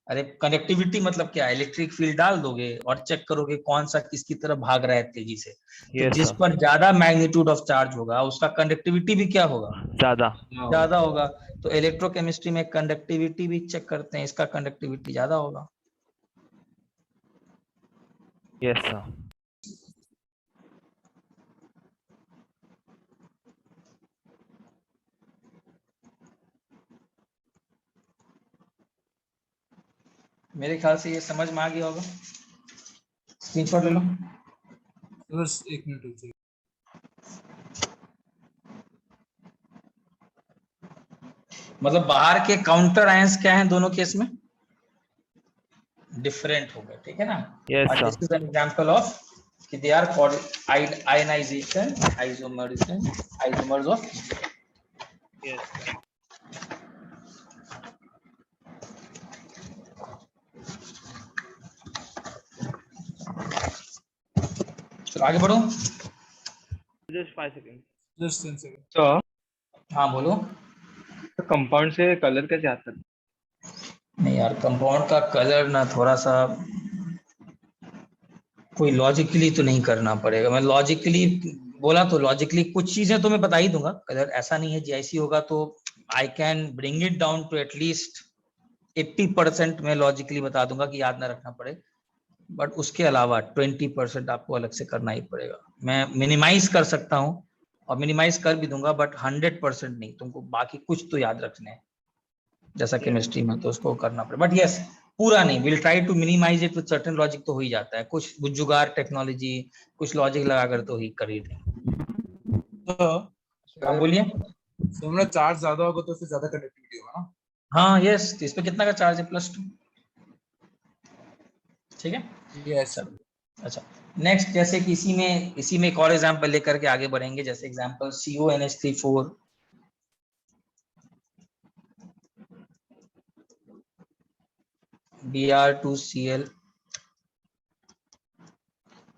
अरे कंडक्टिविटी मतलब क्या है? इलेक्ट्रिक फील्ड डाल दोगे और चेक करोगे कौन सा किसकी तरफ भाग रहा है तेजी से। तो यस जिस सर। पर ज्यादा मैग्नीट्यूड ऑफ चार्ज होगा उसका कंडक्टिविटी भी क्या होगा? ज्यादा। ज्यादा होगा। तो इलेक्ट्रोकेमिस्ट्री में कंडक्टिविटी भी चेक करते हैं, इसका कंडक्टिविटी ज्यादा होगा। Yes sir. मेरे ख्याल से ये समझ में आ गया होगा। स्क्रीनशॉट ले लो। बस एक मिनट रुक जाइए। मतलब बाहर के काउंटर आयंस क्या हैं दोनों केस में? डिफरेंट हो गए, ठीक है ना? Yes, और sir. This is an example of कि they are called ionization isomers of. Yes. चलो आगे बढ़ो। Just 5 seconds. Just 10 seconds. तो हाँ बोलो। कंपाउंड से कलर कैसे आता है? नहीं यार, कंपाउंड का कलर ना थोड़ा सा कोई लॉजिकली तो नहीं करना पड़ेगा। मैं लॉजिकली बोला तो लॉजिकली कुछ चीजें तो मैं बता ही दूंगा। कलर ऐसा नहीं है, जीआईसी होगा तो I can bring it down to at least 80% मैं लॉजिकली बता दूंगा कि याद ना रखना पड़े, बट उसके अलावा 20% आपको अलग से करना ही पड़ेगा। मैं मिनिमाइज कर सकता हूँ और मिनिमाइज कर भी दूंगा, बट 100% नहीं। तुमको बाकी कुछ तो याद रखने हैं, जैसा केमिस्ट्री में तो उसको करना पड़ेगा, बट यस पूरा नहीं। Will try to minimise it with certain logic, तो हो ही जाता है। कुछ जुगाड़ टेक्नोलॉजी, कुछ लॉजिक लगाकर तो ही कर ही देंगे। तो आप बोलिए। सिमिलर चार्ज ज्यादा होगा तो फिर ज्यादा कंडक्टिविटी होगा ना? हाँ यस, तो इस पे कितना का चार्ज है? +2, ठीक है। यस। चलो अच्छा, नेक्स्ट जैसे कि इसी में एक और एग्जांपल लेकर के आगे बढ़ेंगे। जैसे एग्जांपल CONH3 4, Br2Cl,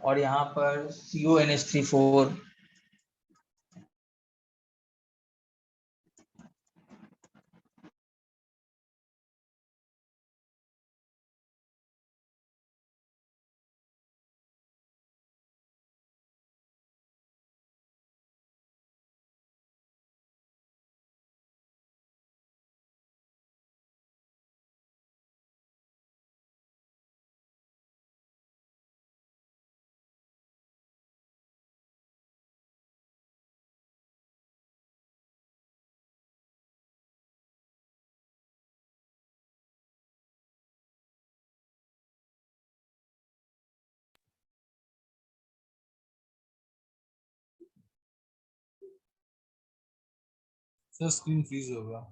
और यहाँ पर CONH3 4, सर स्क्रीन फ्रीज होगा।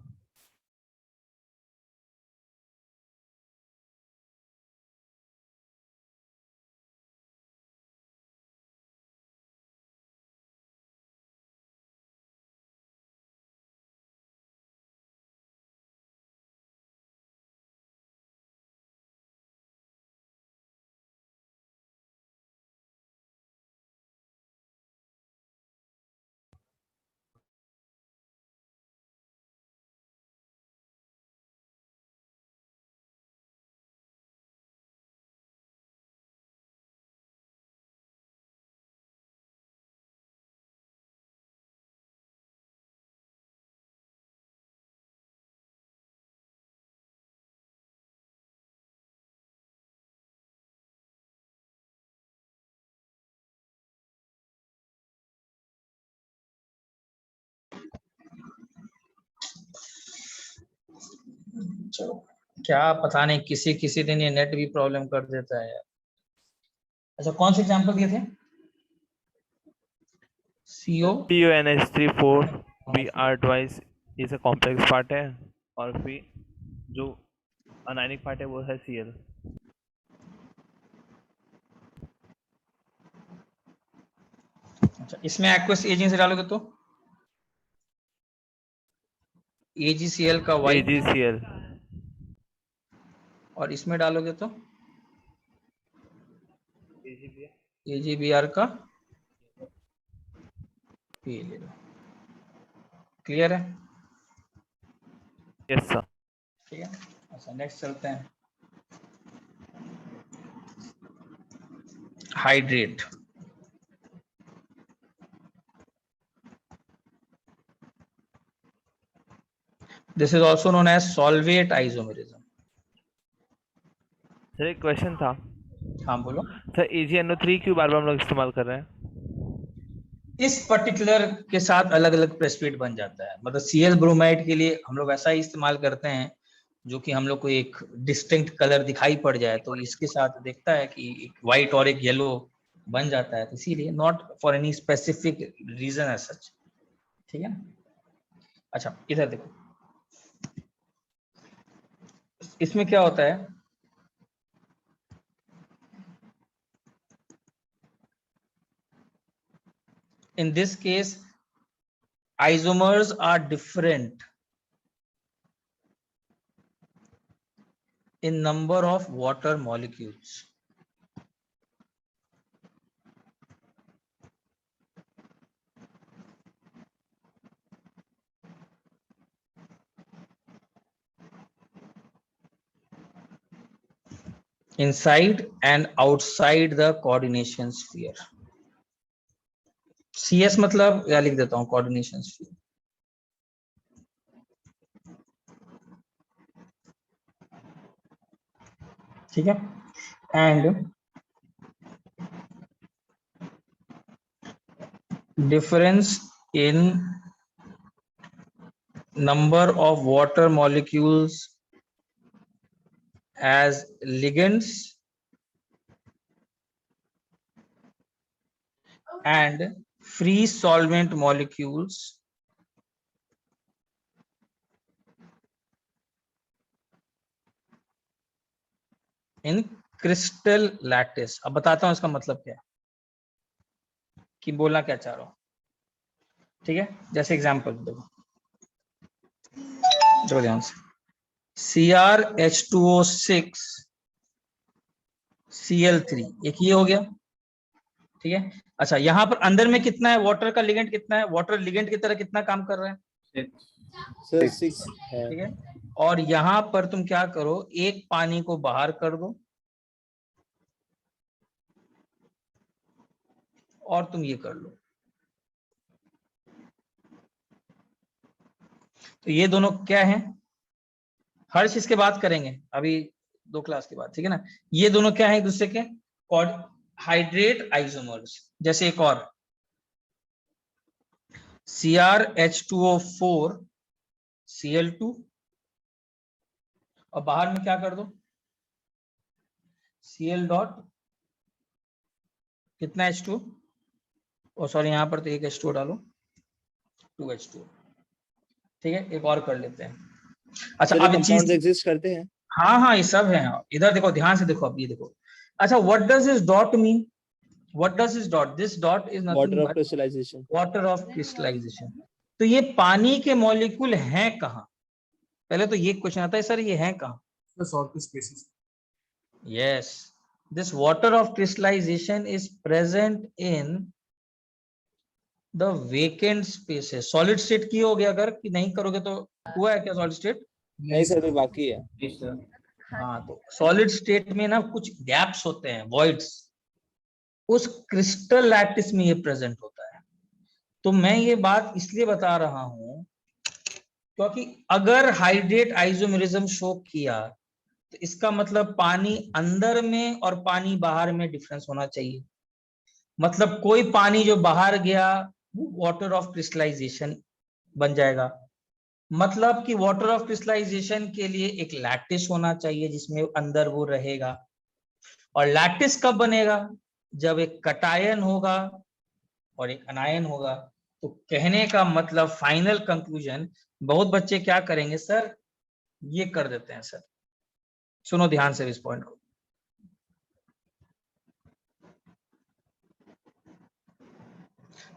चलो क्या पता नहीं, किसी दिन ये नेट भी प्रॉब्लम कर देता है यार। अच्छा कौन से एग्जांपल दिए थे? CO CONH3 4 Br twice is a complex part है, और फिर जो अनायनिक पार्ट है वो है Cl। अच्छा, इसमें एक्वस एजिंग से डालोगे तो AgCl का Y, AgCl। और इसमें डालोगे तो AgBr। AgBr का P ले लो। क्लियर है? Yes sir। ठीक है। अच्छा नेक्स्ट चलते हैं। Hydrate, this is also known as solvate isomerism. Sir एक क्वेश्चन था हाँ बोलो। सर, AgNO3 क्यों बार बार हम लोग इस्तेमाल कर रहे हैं? इस पर्टिकुलर के साथ अलग अलग प्रेसिपिटेट बन जाता है। मतलब Cl ब्रोमाइड के लिए हम लोग ऐसा ही इस्तेमाल करते हैं जो कि हम लोग को एक डिस्टिंक्ट कलर दिखाई पड़ जाए, तो इसके साथ देखता है कि एक व्हाइट और एक येलो बन जाता है, तो इसीलिए not for any specific reason as such, ठीक है ना। अच्छा इधर देखो, इसमें क्या होता है, in this case isomers are different in number of water molecules. Inside and outside the coordination sphere. CS मतलब या लिख देता हूं coordination sphere. ठीक है, and difference in number of water molecules as ligands and free solvent molecules in crystal lattice. अब बताता हूं इसका मतलब क्या है, कि बोलना क्या चाह रहा हूं। ठीक है, जैसे एग्जांपल देखो, देखो ध्यान से, CrH2O6 Cl3, एक ये हो गया। ठीक है, अच्छा यहाँ पर अंदर में कितना है, वाटर का लिगेंड कितना है, वाटर लिगेंड की तरह कितना काम कर रहा है, सर 6 है। ठीक है, और यहाँ पर तुम क्या करो, एक पानी को बाहर कर दो और तुम ये कर लो, तो ये दोनों क्या है, हर चीज के बात करेंगे अभी 2 क्लास के बाद, ठीक है ना। ये दोनों क्या है एक दूसरे के हाइड्रेट आइसोमर्स। जैसे एक और CrH2O4 Cl2 और बाहर में क्या कर दो, Cl डॉट कितना H2, ओ सॉरी यहाँ पर तो एक H2 डालो, 2H2। ठीक है, एक और कर लेते हैं। अच्छा अब कंपाउंड्स एग्जिस्ट करते हैं। हाँ हाँ ये सब है, इधर देखो ध्यान से देखो, अब ये देखो। अच्छा what does this dot mean, what does this dot, this dot is water nothing of but crystallisation. Water of crystallisation. तो ये पानी के मॉलिक्यूल हैं कहाँ, पहले तो ये क्वेश्चन आता है सर ये हैं कहाँ। The salt species. Yes, this water of crystallization is present in the vacant spaces. Solid state की हो गया, अगर कि नहीं करोगे तो हुआ है क्या solid state? नहीं सर अभी बाकी है। जी सर। हाँ, तो सॉलिड स्टेट में ना कुछ गैप्स होते हैं, वॉइड्स, उस क्रिस्टल लैटिस में ये प्रेजेंट होता है। तो मैं ये बात इसलिए बता रहा हूं क्योंकि अगर हाइड्रेट आइसोमेरिज्म शो किया तो इसका मतलब पानी अंदर में और पानी बाहर में डिफरेंस होना चाहिए। मतलब कोई पानी जो बाहर गया वो वाटर ऑफ क्रिस्टलाइजेशन बन जाएगा। मतलब कि वाटर ऑफ क्रिस्टलाइजेशन के लिए एक लैटिस होना चाहिए जिसमें अंदर वो रहेगा। और लैटिस कब बनेगा, जब एक कटायन होगा और एक अनायन होगा। तो कहने का मतलब फाइनल कंक्लूजन, बहुत बच्चे क्या करेंगे सर, ये कर देते हैं सर, सुनो ध्यान से इस पॉइंट को।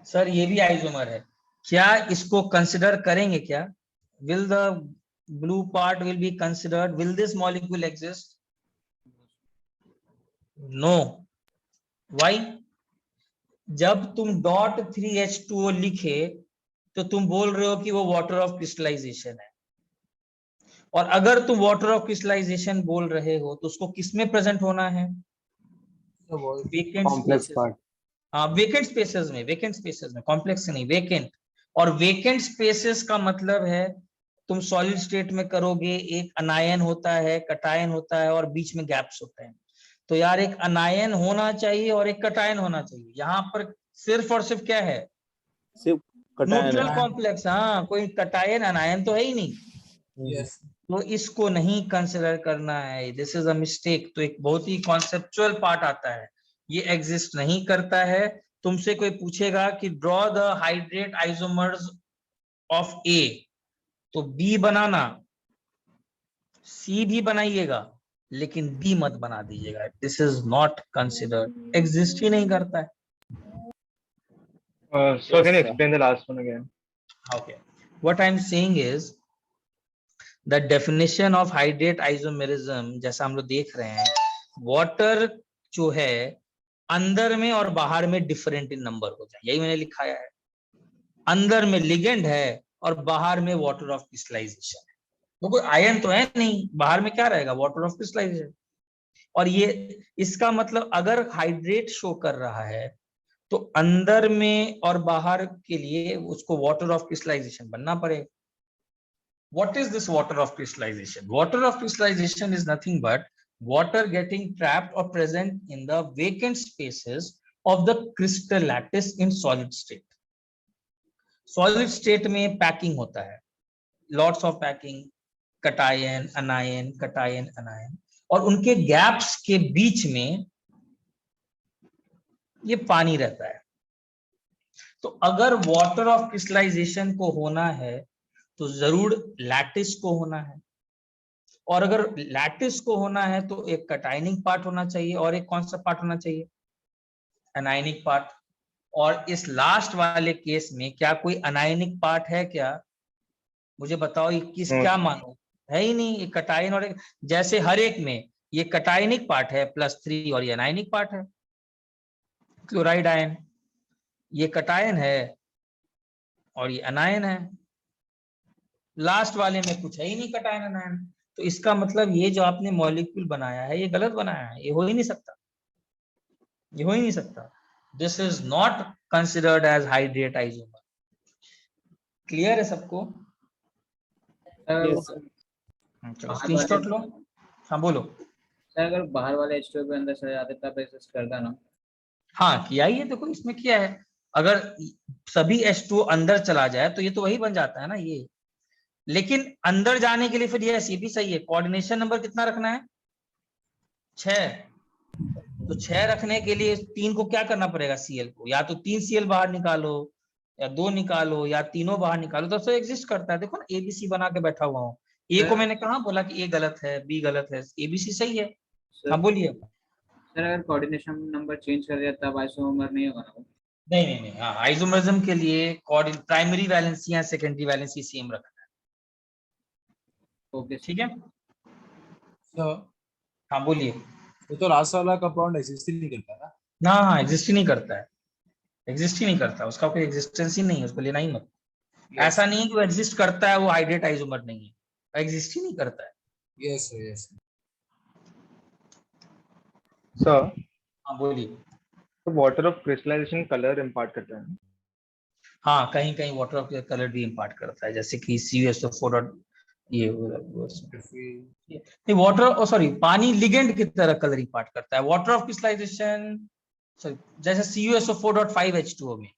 सर ये भी आइसोमर है, क्या इसको कंसिडर करेंगे क्या, will the blue part will be considered, will this molecule exist? No. Why? जब तुम डॉट 3H2O लिखे तो तुम बोल रहे हो कि वो वाटर ऑफ क्रिस्टलाइजेशन है, और अगर तुम वाटर ऑफ क्रिस्टलाइजेशन बोल रहे हो तो उसको किसमें प्रेजेंट होना है, वेकेंट स्पेसेस। हाँ वेकेंट स्पेसेस में, वेकेंट स्पेसेस में, कॉम्प्लेक्स नहीं, वेकेंट। और वेकेंट स्पेसेस का मतलब है तुम सॉलिड स्टेट में करोगे, एक अनायन होता है, कटायन होता है और बीच में गैप्स होते हैं। तो यार एक अनायन होना चाहिए और एक कटायन होना चाहिए। यहाँ पर सिर्फ और सिर्फ क्या है, सिर्फ न्यूट्रल कॉम्प्लेक्स। हाँ कोई कटायन अनायन तो है ही नहीं, Yes. तो इसको नहीं कंसिडर करना है, दिस इज अ मिस्टेक। तो एक बहुत ही कॉन्सेप्चुअल पार्ट आता है, ये एग्जिस्ट नहीं करता है। तुमसे कोई पूछेगा कि draw the hydrate isomers of A, तो बी बनाना सी भी बनाइएगा लेकिन डी मत बना दीजिएगा, this is not considered, exist ही नहीं करता है। So can you explain the last one again? Okay, what I'm saying is the definition of hydrate isomerism, जैसा हम लोग देख रहे हैं, वाटर जो है अंदर में और बाहर में डिफरेंट इन नंबर होता है, यही मैंने लिखाया है। अंदर में लिगेंड है और बाहर में वाटर ऑफ क्रिस्टलाइजेशन है। तो कोई आयन तो है नहीं, बाहर में क्या रहेगा, वाटर ऑफ क्रिस्टलाइजेशन। और ये इसका मतलब अगर हाइड्रेट शो कर रहा है तो अंदर में और बाहर के लिए उसको वाटर ऑफ क्रिस्टलाइजेशन बनना पड़ेगा। What is this water of crystallization? Water of crystallization is nothing but water getting trapped or present in the vacant spaces of the crystal lattice in solid state. Solid state में packing होता है, lots of packing, cation, anion, cation, anion, और उनके gaps के बीच में ये पानी रहता है। तो अगर water of crystallization को होना है तो जरूर लैटिस को होना है, और अगर लैटिस को होना है तो एक कटायनिक पार्ट होना चाहिए और एक कौन सा पार्ट होना चाहिए, अनायनिक पार्ट। और इस लास्ट वाले केस में क्या कोई अनायनिक पार्ट है क्या, मुझे बताओ, ये किस क्या मानो, है ही नहीं। ये कटायन और जैसे हर एक में ये कटायनिक पार्ट है +3 और ये अनायनिक पार्ट है, क्लोराइड आयन, ये कटायन है और ये अनायन है। लास्ट वाले में कुछ है ही नहीं कटायन अनायन, तो इसका मतलब ये जो आपने मॉलिक्यूल बनाया है ये गलत बनाया है, ये हो ही नहीं सकता, ये हो ही नहीं सकता। This is not considered as hydrate isomer. Clear है सबको? चलो स्क्रीनशॉट लो। हाँ बोलो। सर अगर बाहर वाले H2O के अंदर चले जाते तब एग्जिस्ट करता ना? हाँ किया ही है, देखो इसमें किया है। अगर सभी H2O अंदर चला जाए तो ये तो वही बन जाता है ना ये, लेकिन अंदर जाने के लिए फिर ये भी सही है, कोऑर्डिनेशन नंबर कितना रखना है, 6। तो 6 रखने के लिए 3 को क्या करना पड़ेगा, Cl को, या तो 3 Cl बाहर निकालो या 2 निकालो या तीनों बाहर निकालो, तो सब एग्जिस्ट करता है। देखो ना ABC बना के बैठा हुआ हूँ, ए को मैंने कहा बोला कि ए गलत है, बी गलत है, ABC सही है। हाँ बोलिए। सर अगर कोऑर्डिनेशन नंबर चेंज कर दिया तब आइसोमर नहीं होगा ना? नहीं नहीं नहीं, हाँ आइसोमरिज्म के लिए प्राइमरी वैलेंसी या सेकेंडरी वैलेंसी सेम रखना है। ओके ठीक है, So, हाँ बोलिए। ये तो लास्ट वाला कंपाउंड एग्जिस्ट ही नहीं करता ना? ना हाँ एग्जिस्ट ही नहीं करता है, एग्जिस्ट ही नहीं करता, उसका कोई एग्जिस्टेंस ही नहीं है, उसको लेना ही मत। ऐसा नहीं है कि वो एग्जिस्ट करता है वो हाइड्रेट आइसोमर नहीं है, एग्जिस्ट ही नहीं करता है। Yes, sir, yes. Sir, हाँ बोलिए। तो water of crystallisation colour impart करता है? हाँ कहीं कहीं वाटर ऑफ कलर भी इम्पार्ट करता है, जैसे कि CuSO4 ये वाटर, सॉरी पानी लिगेंड की तरह कलर इम्पार्ट करता है। वाटर ऑफ क्रिस्टलाइजेशन सॉरी जैसे CuSO4.5H2O में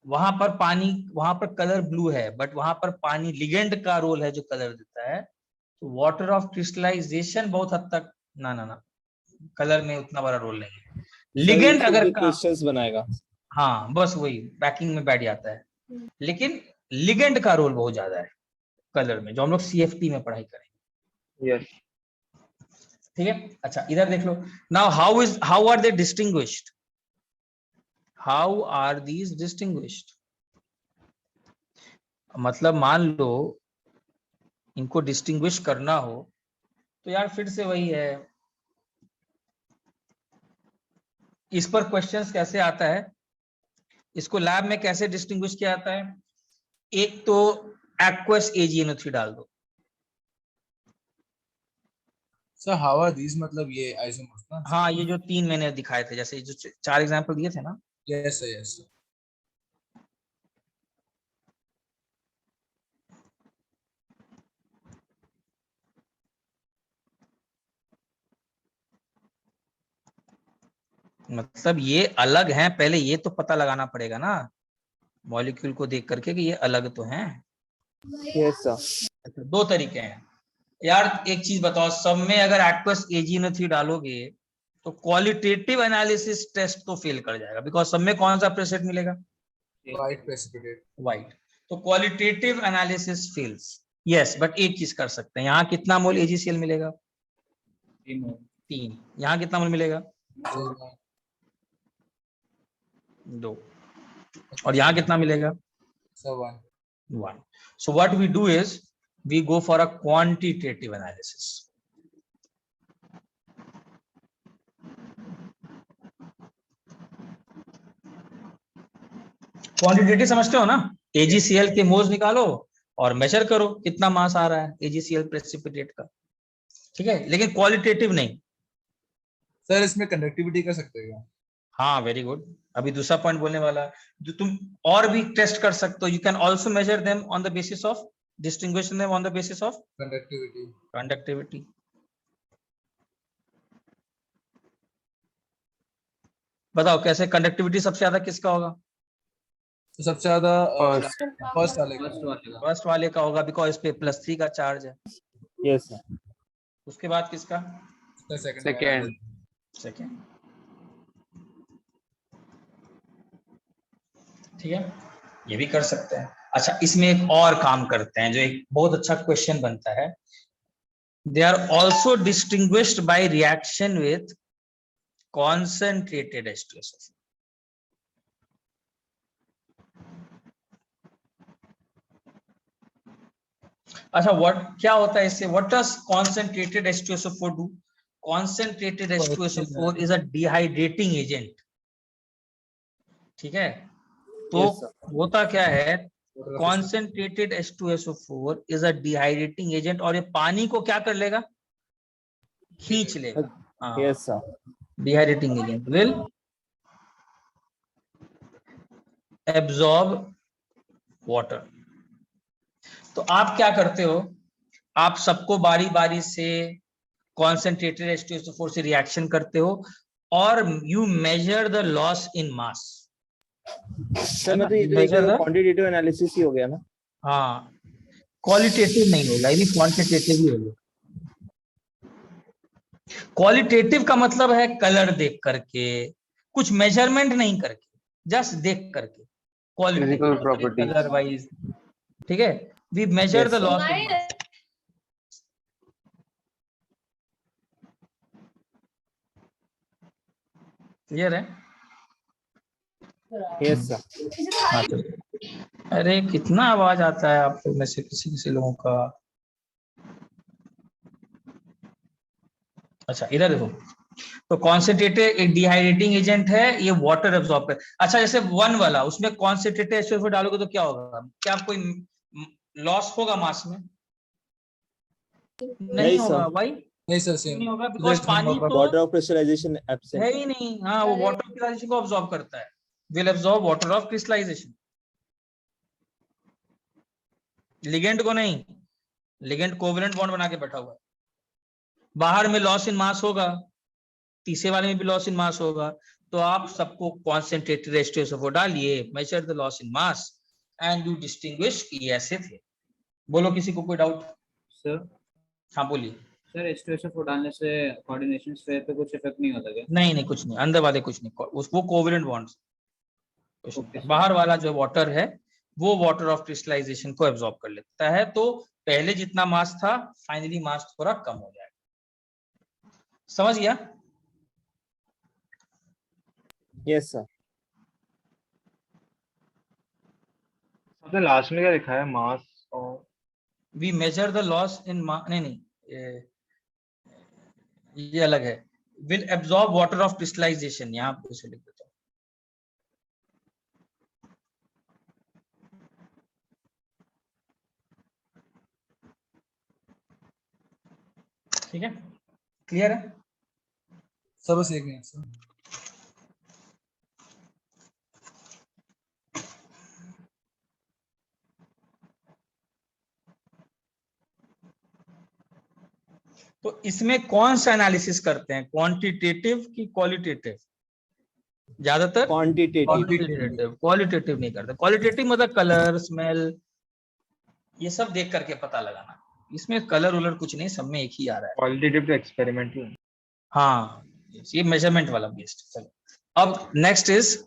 वहां पर पानी, वहां पर कलर ब्लू है, बट वहां पर पानी लिगेंड का रोल है जो कलर देता है। तो वाटर ऑफ क्रिस्टलाइजेशन बहुत हद तक ना कलर में उतना बड़ा रोल नहीं है। लिगेंड अगर क्रिस्टल्स बनाएगा, हाँ बस वही पैकिंग में बैठ जाता है, लेकिन लिगेंड का रोल बहुत ज्यादा है कलर में, जो हम लोग CFT में पढ़ाई करेंगे। यस। ठीक है, अच्छा इधर देख लो। Now how are they distinguished, how are these distinguished, मतलब मान लो इनको डिस्टिंग्विश करना हो तो यार फिर से वही है, इस पर क्वेश्चंस कैसे आता है, इसको लैब में कैसे डिस्टिंग्विश किया जाता है। एक तो एक्वस AgNO3 डाल दो। So how are these मतलब ये isomers ना? हाँ ये जो 3 मैंने दिखाए थे, जैसे जो 4 एग्जांपल दिए थे ना। Yes, sir, yes, sir. मतलब ये अलग हैं, पहले ये तो पता लगाना पड़ेगा ना मॉलिक्यूल को देख करके कि ये अलग तो हैं। Yes sir. 2 तरीके हैं यार। एक चीज बताओ, सब में अगर एक्वस AgNO3 डालोगे तो क्वालिटेटिव एनालिसिस टेस्ट तो फेल कर जाएगा, बिकॉज सब में कौन सा प्रेसिपिटेट मिलेगा, White precipitate. व्हाइट। तो qualitative analysis fails, yes, but एक चीज कर सकते हैं, यहाँ कितना मोल AgCl मिलेगा? 3 मोल। 3। यहाँ कितना मोल मिलेगा? 2। और यहाँ कितना मिलेगा? 1। So what we do is we go for a quantitative analysis. Quantitative समझते हो ना? AgCl के मोल्स निकालो और मेजर करो कितना मास आ रहा है AgCl प्रेसिपिटेट का, ठीक है, लेकिन क्वालिटेटिव नहीं। सर इसमें कंडक्टिविटी कर सकते हैं? हाँ, वेरी गुड। अभी दूसरा पॉइंट बोलने वाला है, जो तुम और भी टेस्ट कर सकते हो। You can also measure them on the basis of, distinguish them on the basis of conductivity. बताओ कैसे कंडक्टिविटी सबसे ज्यादा किसका होगा? तो सबसे ज्यादा फर्स्ट फर्स्ट वाले का होगा, बिकॉज इस पे +3 का चार्ज है। Yes sir. उसके बाद किसका? सेकंड। सेकंड, ठीक है, ये भी कर सकते हैं। अच्छा, इसमें एक और काम करते हैं जो एक बहुत अच्छा क्वेश्चन बनता है। They are also distinguished by reaction with concentrated H2SO4. अच्छा, क्या होता है इससे? What does concentrated H2SO4 do? Concentrated H2SO4 is a dehydrating agent, ठीक है। तो होता क्या है, concentrated H2SO4 is a dehydrating agent, और ये पानी को क्या कर लेगा? खींच लेगा। Yes sir. Dehydrating agent will absorb water. तो आप क्या करते हो, आप सबको बारी बारी से concentrated H2SO4 से रिएक्शन करते हो और you measure the loss in mass. Sir मतलब ये तो क्वांटिटेटिव एनालिसिस ही हो गया ना? हाँ, क्वालिटेटिव नहीं होगा, ये भी क्वांटिटेटिव ही होगा। क्वालिटेटिव का मतलब है कलर देख करके, कुछ मेजरमेंट नहीं करके, जस्ट देख करके क्वालिटेटिव प्रॉपर्टी कलर वाइज, ठीक है। We measure the loss in mass. Clear है? Yes sir. हाँ, तो अरे कितना आवाज आता है आप लोग में से किसी किसी लोगों का। अच्छा, इधर देखो, तो कॉन्सेंट्रेटेड एक डिहाइड्रेटिंग एजेंट है, ये वाटर एब्जॉर्ब कर। अच्छा, जैसे 1 वाला, उसमें कॉन्सेंट्रेटेड H2SO4 डालोगे तो क्या होगा? क्या कोई लॉस होगा मास में? नहीं होगा। वाई नहीं सर, सेम नहीं होगा? बिकॉज पानी तो वाटर ऑफ प्रेशराइजेशन एब्सेंट है ही नहीं। हाँ, वो वाटर ऑफ क्रिस्टलाइजेशन को अब्सॉर्ब करता है, will absorb water of crystallisation, ligand को नहीं। लिगेंड कोवेलेंट बॉन्ड बना के बैठा हुआ है। बाहर में लॉस इन मास होगा, तीसरे वाले में भी लॉस इन मास होगा। तो आप सबको कॉन्सेंट्रेटेड H2SO4 डालिए, major the loss in mass and you distinguish ये ऐसे थे। बोलो, किसी को कोई डाउट? सर हाँ बोलिए। सर H2SO4 डालने से कोऑर्डिनेशन स्फीयर पे कुछ इफेक्ट नहीं होता क्या? नहीं, कुछ नहीं, अंदर वाले कुछ नहीं, वो कोवेलेंट बॉन्ड्स। बाहर वाला जो वाटर है वो वाटर ऑफ क्रिस्टलाइजेशन को एब्जॉर्ब कर लेता है, तो पहले जितना मास था फाइनली मास थोड़ा कम हो जाएगा। समझ गया? Yes sir. आपने लास्ट में क्या लिखा है? मास और we measure the loss in नहीं, ये अलग है। Will absorb water of crystallisation, यहाँ पे उसे लिख देता हूँ। ठीक है, क्लियर है? सब बस एक नहीं सर। तो इसमें कौन सा एनालिसिस करते हैं, क्वांटिटेटिव की क्वालिटेटिव? ज्यादातर क्वांटिटेटिव। क्वालिटेटिव नहीं करते। क्वालिटेटिव मतलब कलर, स्मेल, ये सब देख करके पता लगाना। इसमें कलर उलर कुछ नहीं, सब में एक ही आ रहा है। क्वालिटेटिव तो एक्सपेरिमेंटल। हाँ, ये मेजरमेंट वाला बेस्ड। चलो, अब नेक्स्ट इज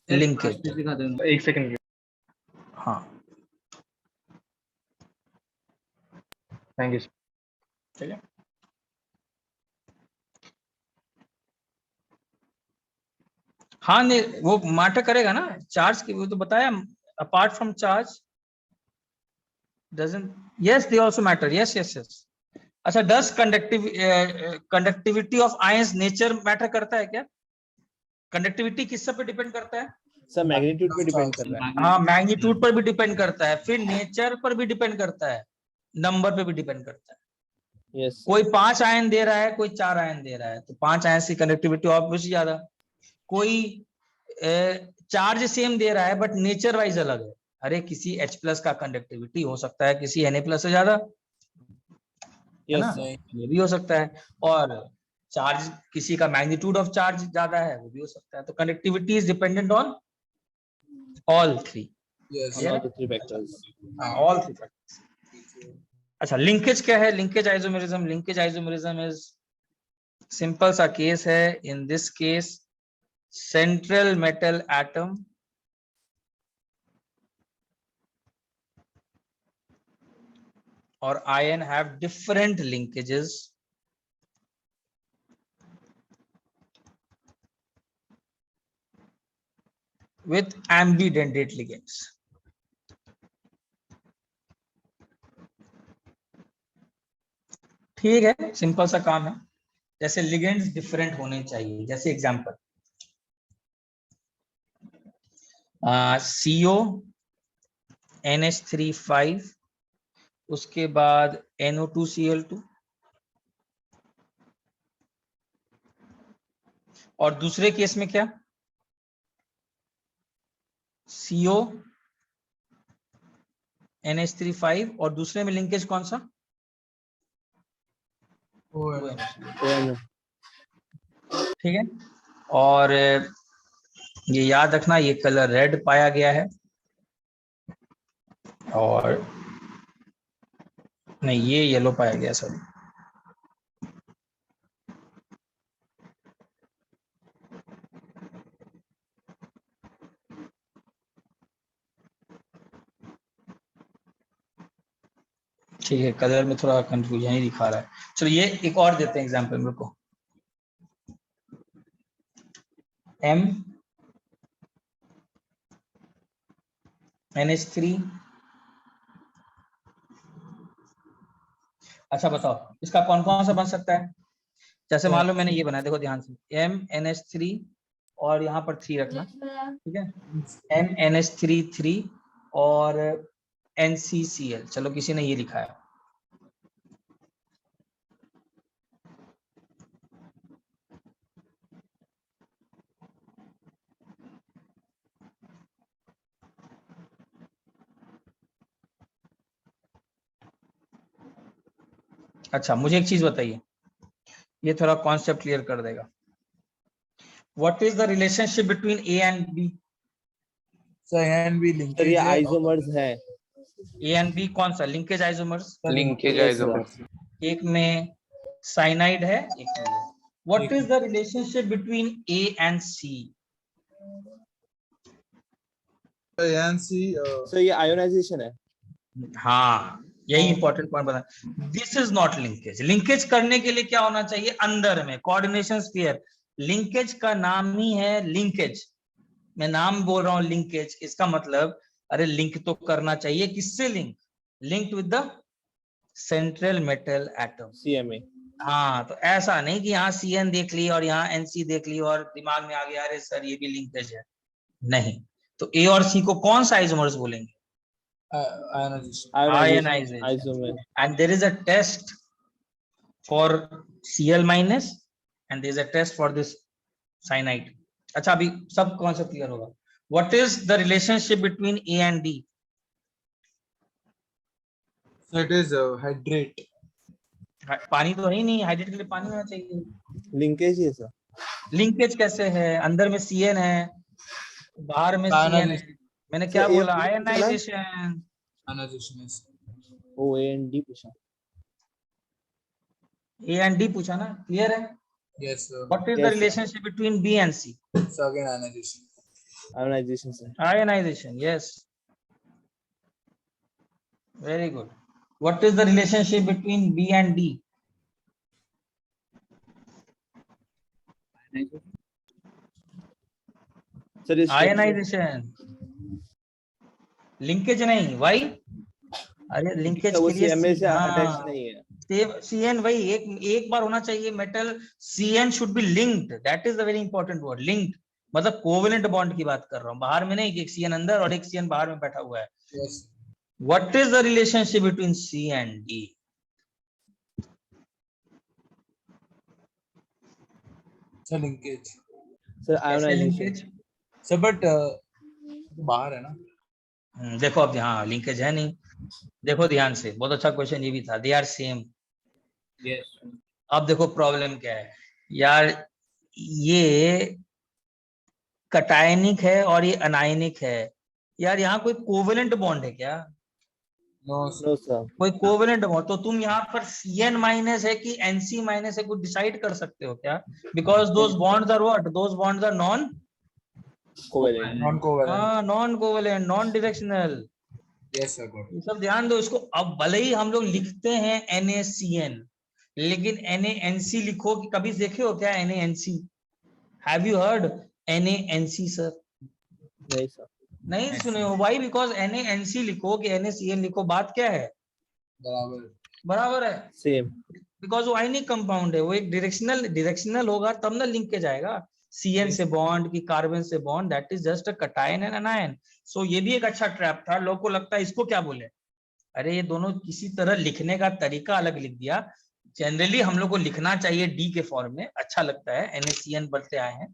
लिंकेज। दिखा दो। एक सेकंड। हाँ, थैंक यू। ठीक है। हाँ नहीं, वो मैटर करेगा ना चार्ज की, वो तो बताया apart from charge doesn't, yes they also matter, yes yes yes। अच्छा, does conductivity of ions nature matter करता है क्या? कंडक्टिविटी किस सब पे डिपेंड करता है? सर मैग्नीट्यूड पे डिपेंड कर रहा है। हाँ, मैग्नीट्यूड पर भी डिपेंड करता है, फिर नेचर पर भी डिपेंड करता है, नंबर पे भी डिपेंड करता है। यस कोई 5 आयन दे रहा है, कोई 4 आयन दे रहा है, तो 5 आयन की कंडक्टिविटी ऑब्वियसली ज्यादा। कोई चार्ज सेम दे रहा है बट नेचर वाइज अलग है। अरे किसी H+ का कंडक्टिविटी हो सकता है किसी Na+ से ज्यादा, है यस ना? सर ये भी हो सकता है। और चार्ज, किसी का मैग्नीट्यूड ऑफ चार्ज ज्यादा है, वो भी हो सकता है। तो conductivity is dependent on all three. Yes. All the three factors. All three factors. अच्छा, लिंकेज क्या है? Linkage isomerism. Linkage isomerism is simple सा केस है। In this case central metal atom और ion have different linkages with ambidendate ligands। ठीक है, simple सा काम है। जैसे लिगेंड्स डिफरेंट होने चाहिए, जैसे एग्जांपल CO NH3 5, उसके बाद NO2Cl2, और दूसरे केस में क्या? CO NH3 5 और दूसरे में लिंकेज कौन सा? ठीक है। और ये याद रखना, ये कलर रेड पाया गया है, और नहीं, ये येलो पाया गया, सॉरी। ठीक है, कलर में थोड़ा कंफ्यूजन ही दिखा रहा है। चलो ये एक और देते हैं एग्जांपल मेरे को। M NH3। अच्छा बताओ, इसका कौन कौन सा बन सकता है? जैसे मान लो मैंने ये बनाया, देखो ध्यान से, M NH3 और यहाँ पर 3 रखना, ठीक है? M NH3 3 और NCCl। चलो किसी ने ये लिखा है, अच्छा मुझे एक चीज बताइए, ये थोड़ा कॉन्सेप्ट क्लियर कर देगा। What is the relationship between A and B? So and we sir linkage ये है आइसोमर्स है। A एंड B कौन सा? Linkage isomers. Linkage Yes, isomers. एक में साइनाइड है, एक में। What is the relationship between A and C? and C sir ये आयोनाइजेशन है। हाँ, यही इंपॉर्टेंट पॉइंट बता। This is not linkage. Linkage करने के लिए क्या होना चाहिए? अंदर में कोऑर्डिनेशन स्फीयर। लिंकेज का नाम ही है लिंकेज, मैं नाम बोल रहा हूँ लिंकेज, इसका मतलब अरे लिंक तो करना चाहिए। किससे link? Linked with the central metal atom. CMA। हाँ, तो ऐसा नहीं कि यहाँ CN देख ली और यहाँ NC देख ली और दिमाग में आ गया अरे सर ये भी लिंकेज है। नहीं, तो A और C को कौन सा आइसोमर्स बोलेंगे? ionization। Ionization. Isomer. And there is a test for Cl minus and there is a test for this cyanide। अच्छा, अभी सब कॉन्सेप्ट क्लियर होगा। What is the relationship between A and D? So it is hydrate। पानी तो है ही नहीं, hydrate के लिए पानी होना चाहिए। लिंकेज ही है सर। लिंकेज कैसे है? अंदर में Cn है, बाहर में Cn है। मैंने क्या So, बोला? A- ionisation. ionization is oh A and D पूछा। A and D पूछा ना, क्लियर है? yes sir। What is the Yes, sir. relationship between B and C? So again ionization। Ionisation sir. Ionization, yes, very good। What is the relationship between B and D? Sir इस Ionization. Linkage नहीं, why? अरे linkage वो के लिए CMA से attach हाँ नहीं है. CN वही एक बार होना चाहिए metal. CN should be linked. That is the very important word. Linked मतलब कोवेलेंट बॉन्ड की बात कर रहा हूँ, बाहर में नहीं कि एक CN अंदर और एक CN बाहर में बैठा हुआ है. Yes. What is the relationship between C and D? Sir, linkage. Sir कैसे आयोनाइजेशन. लिंकेज? Sir, but बाहर है ना. देखो अब यहाँ लिंकेज है नहीं. देखो ध्यान से, बहुत अच्छा क्वेश्चन ये भी था. दे आर सेम. यस अब देखो प्रॉब्लम क्या है यार, ये कटायनिक है और ये अनायनिक है यार. यहाँ कोई कोवेलेंट बॉन्ड है क्या? No, sir. No sir. कोई कोवेलेंट बॉन्ड तो तुम यहाँ पर Cn माइनस है कि Nc माइनस है कुछ डिसाइड कर सकते हो क्या? Because those bonds are what? Those bonds are non covalent. Non-covalent. Non covalent, non directional. Yes, sir. Got it. ये सब ध्यान दो इसको. अब भले ही हम लोग लिखते हैं NaCN, लेकिन NaNC लिखो कि कभी देखे हो क्या NaNC? Have you heard NaNC sir? नहीं सर. नहीं सुने हो. वाई? बिकॉज NaNC लिखो कि NaCN लिखो, बात क्या है? बराबर. बराबर है. सेम. बिकॉज वो आयनिक कंपाउंड है, वो एक डायरेक्शनल होगा तब ना लिंक के जाएगा. CN से बॉन्ड की कार्बन से bond, that is just a cation and anion. So ये भी एक अच्छा ट्रैप था. लोगों को लगता है इसको क्या बोले, अरे ये दोनों किसी तरह लिखने का तरीका अलग लिख दिया. जनरली हम लोग को लिखना चाहिए D के फॉर्म में, अच्छा लगता है, NaCN बढ़ते आए हैं.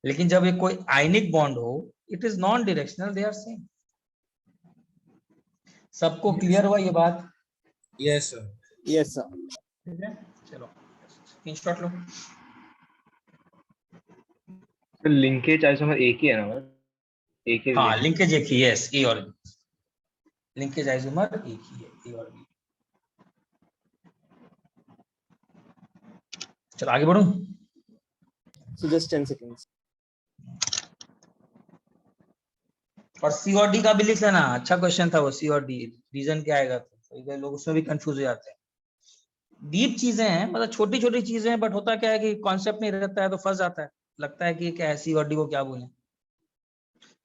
लेकिन जब ये कोई आयनिक बॉन्ड हो, it is non directional, they are same. सबको क्लियर हुआ ये बात? Yes, sir. Yes sir. ठीक है, चलो स्क्रीनशॉट लो. तो लिंकेज आइसोमर एक ही है ना? एक ही हाँ relation. लिंकेज एक ही है, ए और बी. लिंकेज आइसोमर एक ही है, ए और बी. चलो आगे बढ़ो. So just 10 seconds. और सी और डी का भी लिख लेना, अच्छा क्वेश्चन था वो. सी और डी रीजन क्या आएगा, तो कई लोग उसमें भी कंफ्यूज हो जाते हैं. डीप चीजें हैं, मतलब छोटी छोटी चीजें हैं, बट होता क्या है कि कॉन्सेप्ट नहीं रहता है तो फंस जाता है. लगता है कि क्या है सी और डी को क्या बोले.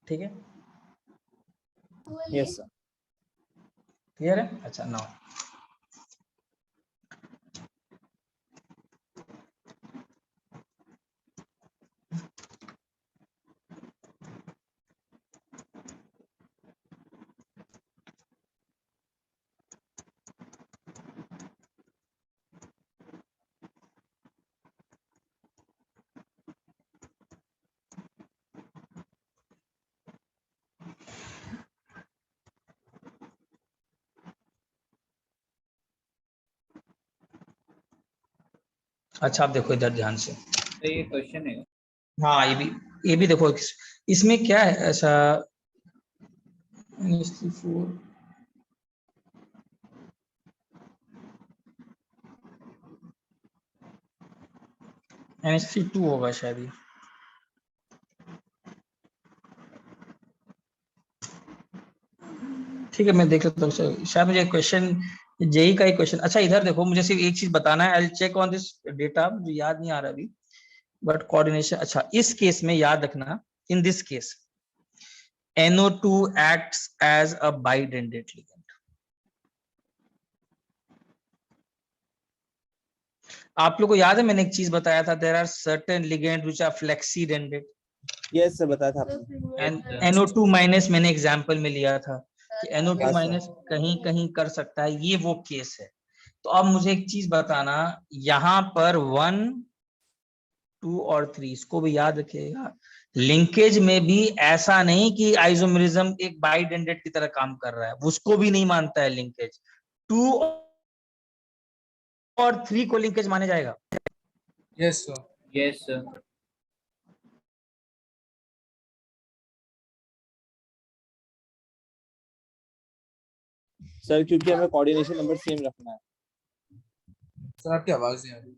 ठीक है, यस सर. क्लियर है? अच्छा नाउ अच्छा आप देखो इधर ध्यान से. तो ये क्वेश्चन है. हाँ ये भी देखो. इसमें क्या है ऐसा, NH3 होगा शायद ये. ठीक है मैं देख लेता हूँ, शायद मुझे क्वेश्चन जेई का ही क्वेश्चन. अच्छा इधर देखो, मुझे सिर्फ एक चीज बताना है. I check on this data, मुझे याद नहीं आ रहा अभी, बट कोऑर्डिनेशन. अच्छा इस केस में याद रखना, in this case NO2 acts as a bidendate ligand. आप लोग को याद है मैंने एक चीज बताया था, there are certain ligand which are flexidentate. Yes sir बताया था आपने. एंड NO2 माइनस मैंने एग्जांपल में लिया था कि NO2 हाँ, सर. माइनस कहीं कहीं कर सकता है, ये वो केस है. तो अब मुझे एक चीज बताना, यहाँ पर 1 2 और 3 इसको भी याद रखिएगा. लिंकेज में भी ऐसा नहीं कि आइसोमेरिज्म एक बाइडेंडेट की तरह काम कर रहा है, उसको भी नहीं मानता है लिंकेज. 2 और 3 को लिंकेज माने जाएगा. Yes, sir. यस सर क्योंकि हमें कोऑर्डिनेशन नंबर सेम रखना है. Sir, आपकी आवाज नहीं आ रही.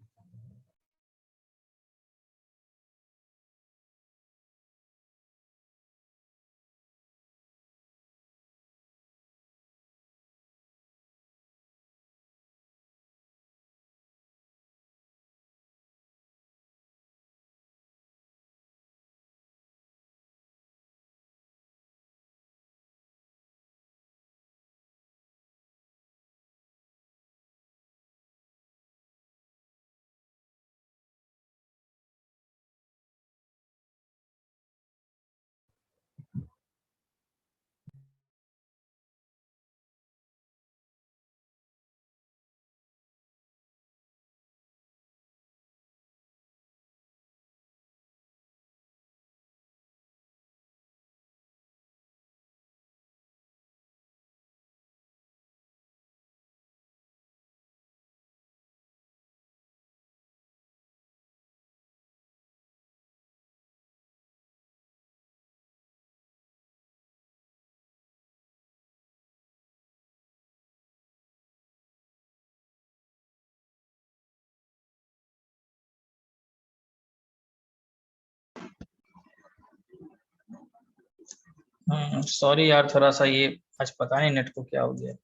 सॉरी यार, थोड़ा सा ये आज पता नहीं नेट को क्या हो गया।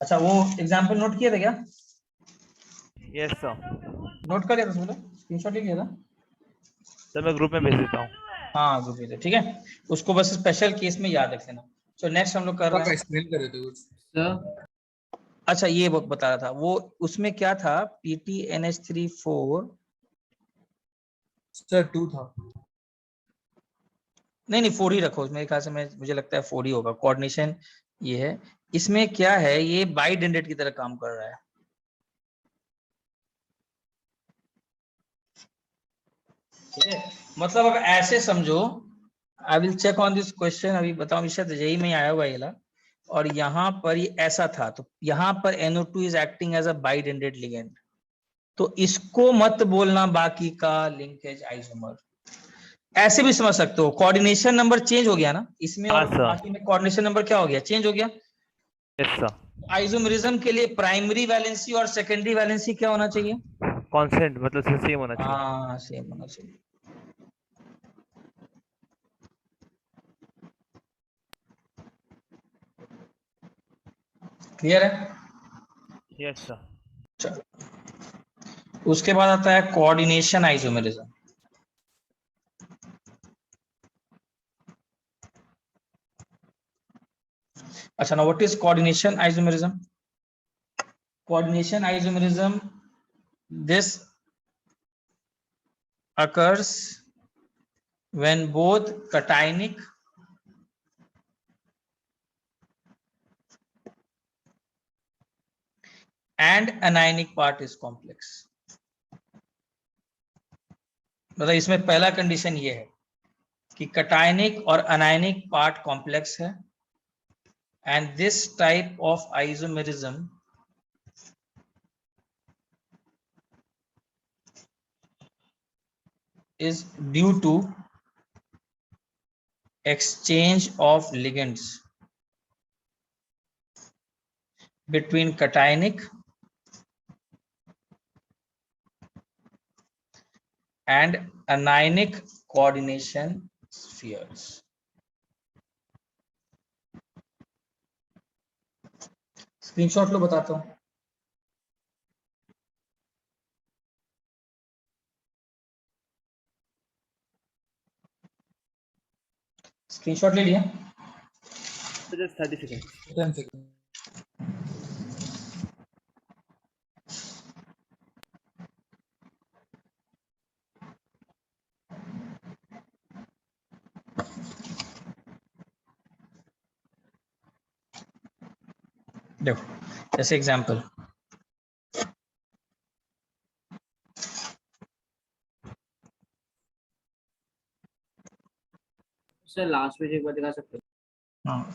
अच्छा, वो एग्जाम्पल नोट किया था क्या? Yes sir. नोट कर लिया था तुमने? स्क्रीनशॉट ले लिया था? सर मैं ग्रुप में भेज देता हूँ। हाँ ग्रुप में, ठीक है, उसको बस स्पेशल केस में याद रख लेना। तो नेक्स्ट हम लोग कर रहे हैं। एक्सप्लेन कर रहे थे कुछ। सर अच्छा, ये वो बता रहा था, वो उसमें क्या था, PTNH3 4 सर 2 था। नहीं 4 ही रखो, मेरे ख्याल से मुझे लगता है 4 ही होगा। कोऑर्डिनेशन ये है, इसमें क्या है, ये बाइडेंडेट की तरह काम कर रहा है। ठीक है, मतलब अब ऐसे समझो, I will check on this question, अभी बताओ, विषय यही में आया हुआ ये, और यहाँ पर ये ऐसा था, तो यहाँ पर NO2 is acting as a bidentate ligand, तो इसको मत बोलना बाकी का लिंकेज आइसोमर। ऐसे भी समझ सकते हो, कोऑर्डिनेशन नंबर चेंज हो गया ना इसमें, हाँ, और सर। बाकी में कोऑर्डिनेशन नंबर क्या हो गया, चेंज हो गया। Yes sir. आइसोमरिज्म के लिए प्राइमरी वैलेंसी और सेकेंडरी वैलेंसी क्या होना चाहिए? कांस्टेंट, मतलब सेम होना चाहिए। हाँ सेम होना चाहिए। क्लियर है? Yes sir. चलो, उसके बाद आता है कोऑर्डिनेशन आइसोमरिज्म। अच्छा, now what is coordination isomerism? Coordination isomerism, this occurs when both cationic and anionic part is complex. मतलब इसमें पहला कंडीशन ये है कि cationic और anionic part complex है, and this type of isomerism is due to exchange of ligands between cationic and anionic coordination spheres. Screenshot लो, बताता हूं। स्क्रीनशॉट ले लिया? Just 30 seconds. 10 seconds. देखो, जैसे एग्जांपल, सर लास्ट पेज एक बार दिखा सकते हो? हाँ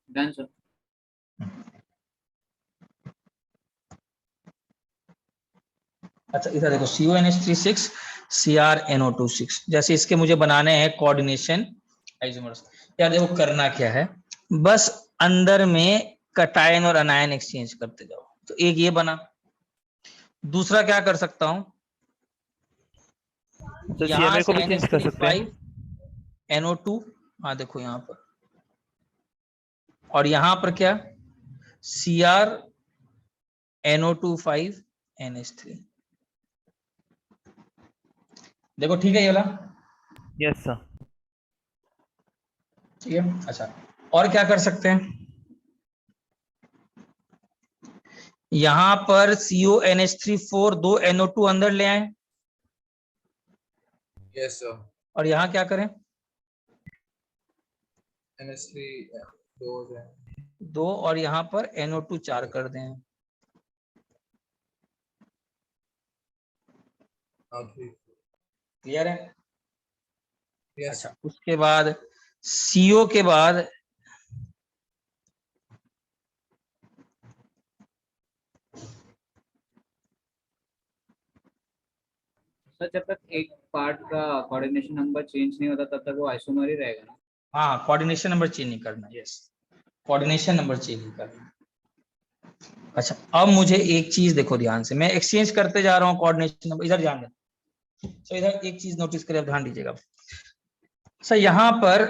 डन सर। अच्छा, इधर देखो, CONH36 CrNO26, जैसे इसके मुझे बनाने हैं कोऑर्डिनेशन आइसोमर्स। यार देखो, करना क्या है, बस अंदर में कटायन और अनायन एक्सचेंज करते जाओ। तो एक ये बना, दूसरा क्या कर सकता हूं, तो यहां CMA से को भी चेंज कर सकते हैं। NO2, हाँ देखो यहाँ पर, और यहां पर क्या, CrNO25 NH3। देखो ठीक है ये वाला? Yes sir. ठीक है। अच्छा, और क्या कर सकते हैं, यहां पर CONH3 4 2 NO2 अंदर ले आए, Yes sir. और यहाँ क्या करें, NH3 2 हो जाए. 2, और यहाँ पर NO2 4 कर दें। Okay. क्लियर है? Yes. अच्छा, उसके बाद CO के बाद सर जब तक एक पार्ट का कोऑर्डिनेशन नंबर चेंज नहीं होता तब तक वो आइसोमर ही रहेगा ना? हाँ, कोऑर्डिनेशन नंबर चेंज नहीं करना। यस, कोऑर्डिनेशन नंबर चेंज नहीं करना। अच्छा, अब मुझे एक चीज देखो ध्यान से, मैं एक्सचेंज करते जा रहा हूँ कोऑर्डिनेशन नंबर, इधर ध्यान देना, सो इधर एक चीज नोटिस करें, ध्यान दीजिएगा सर, यहाँ पर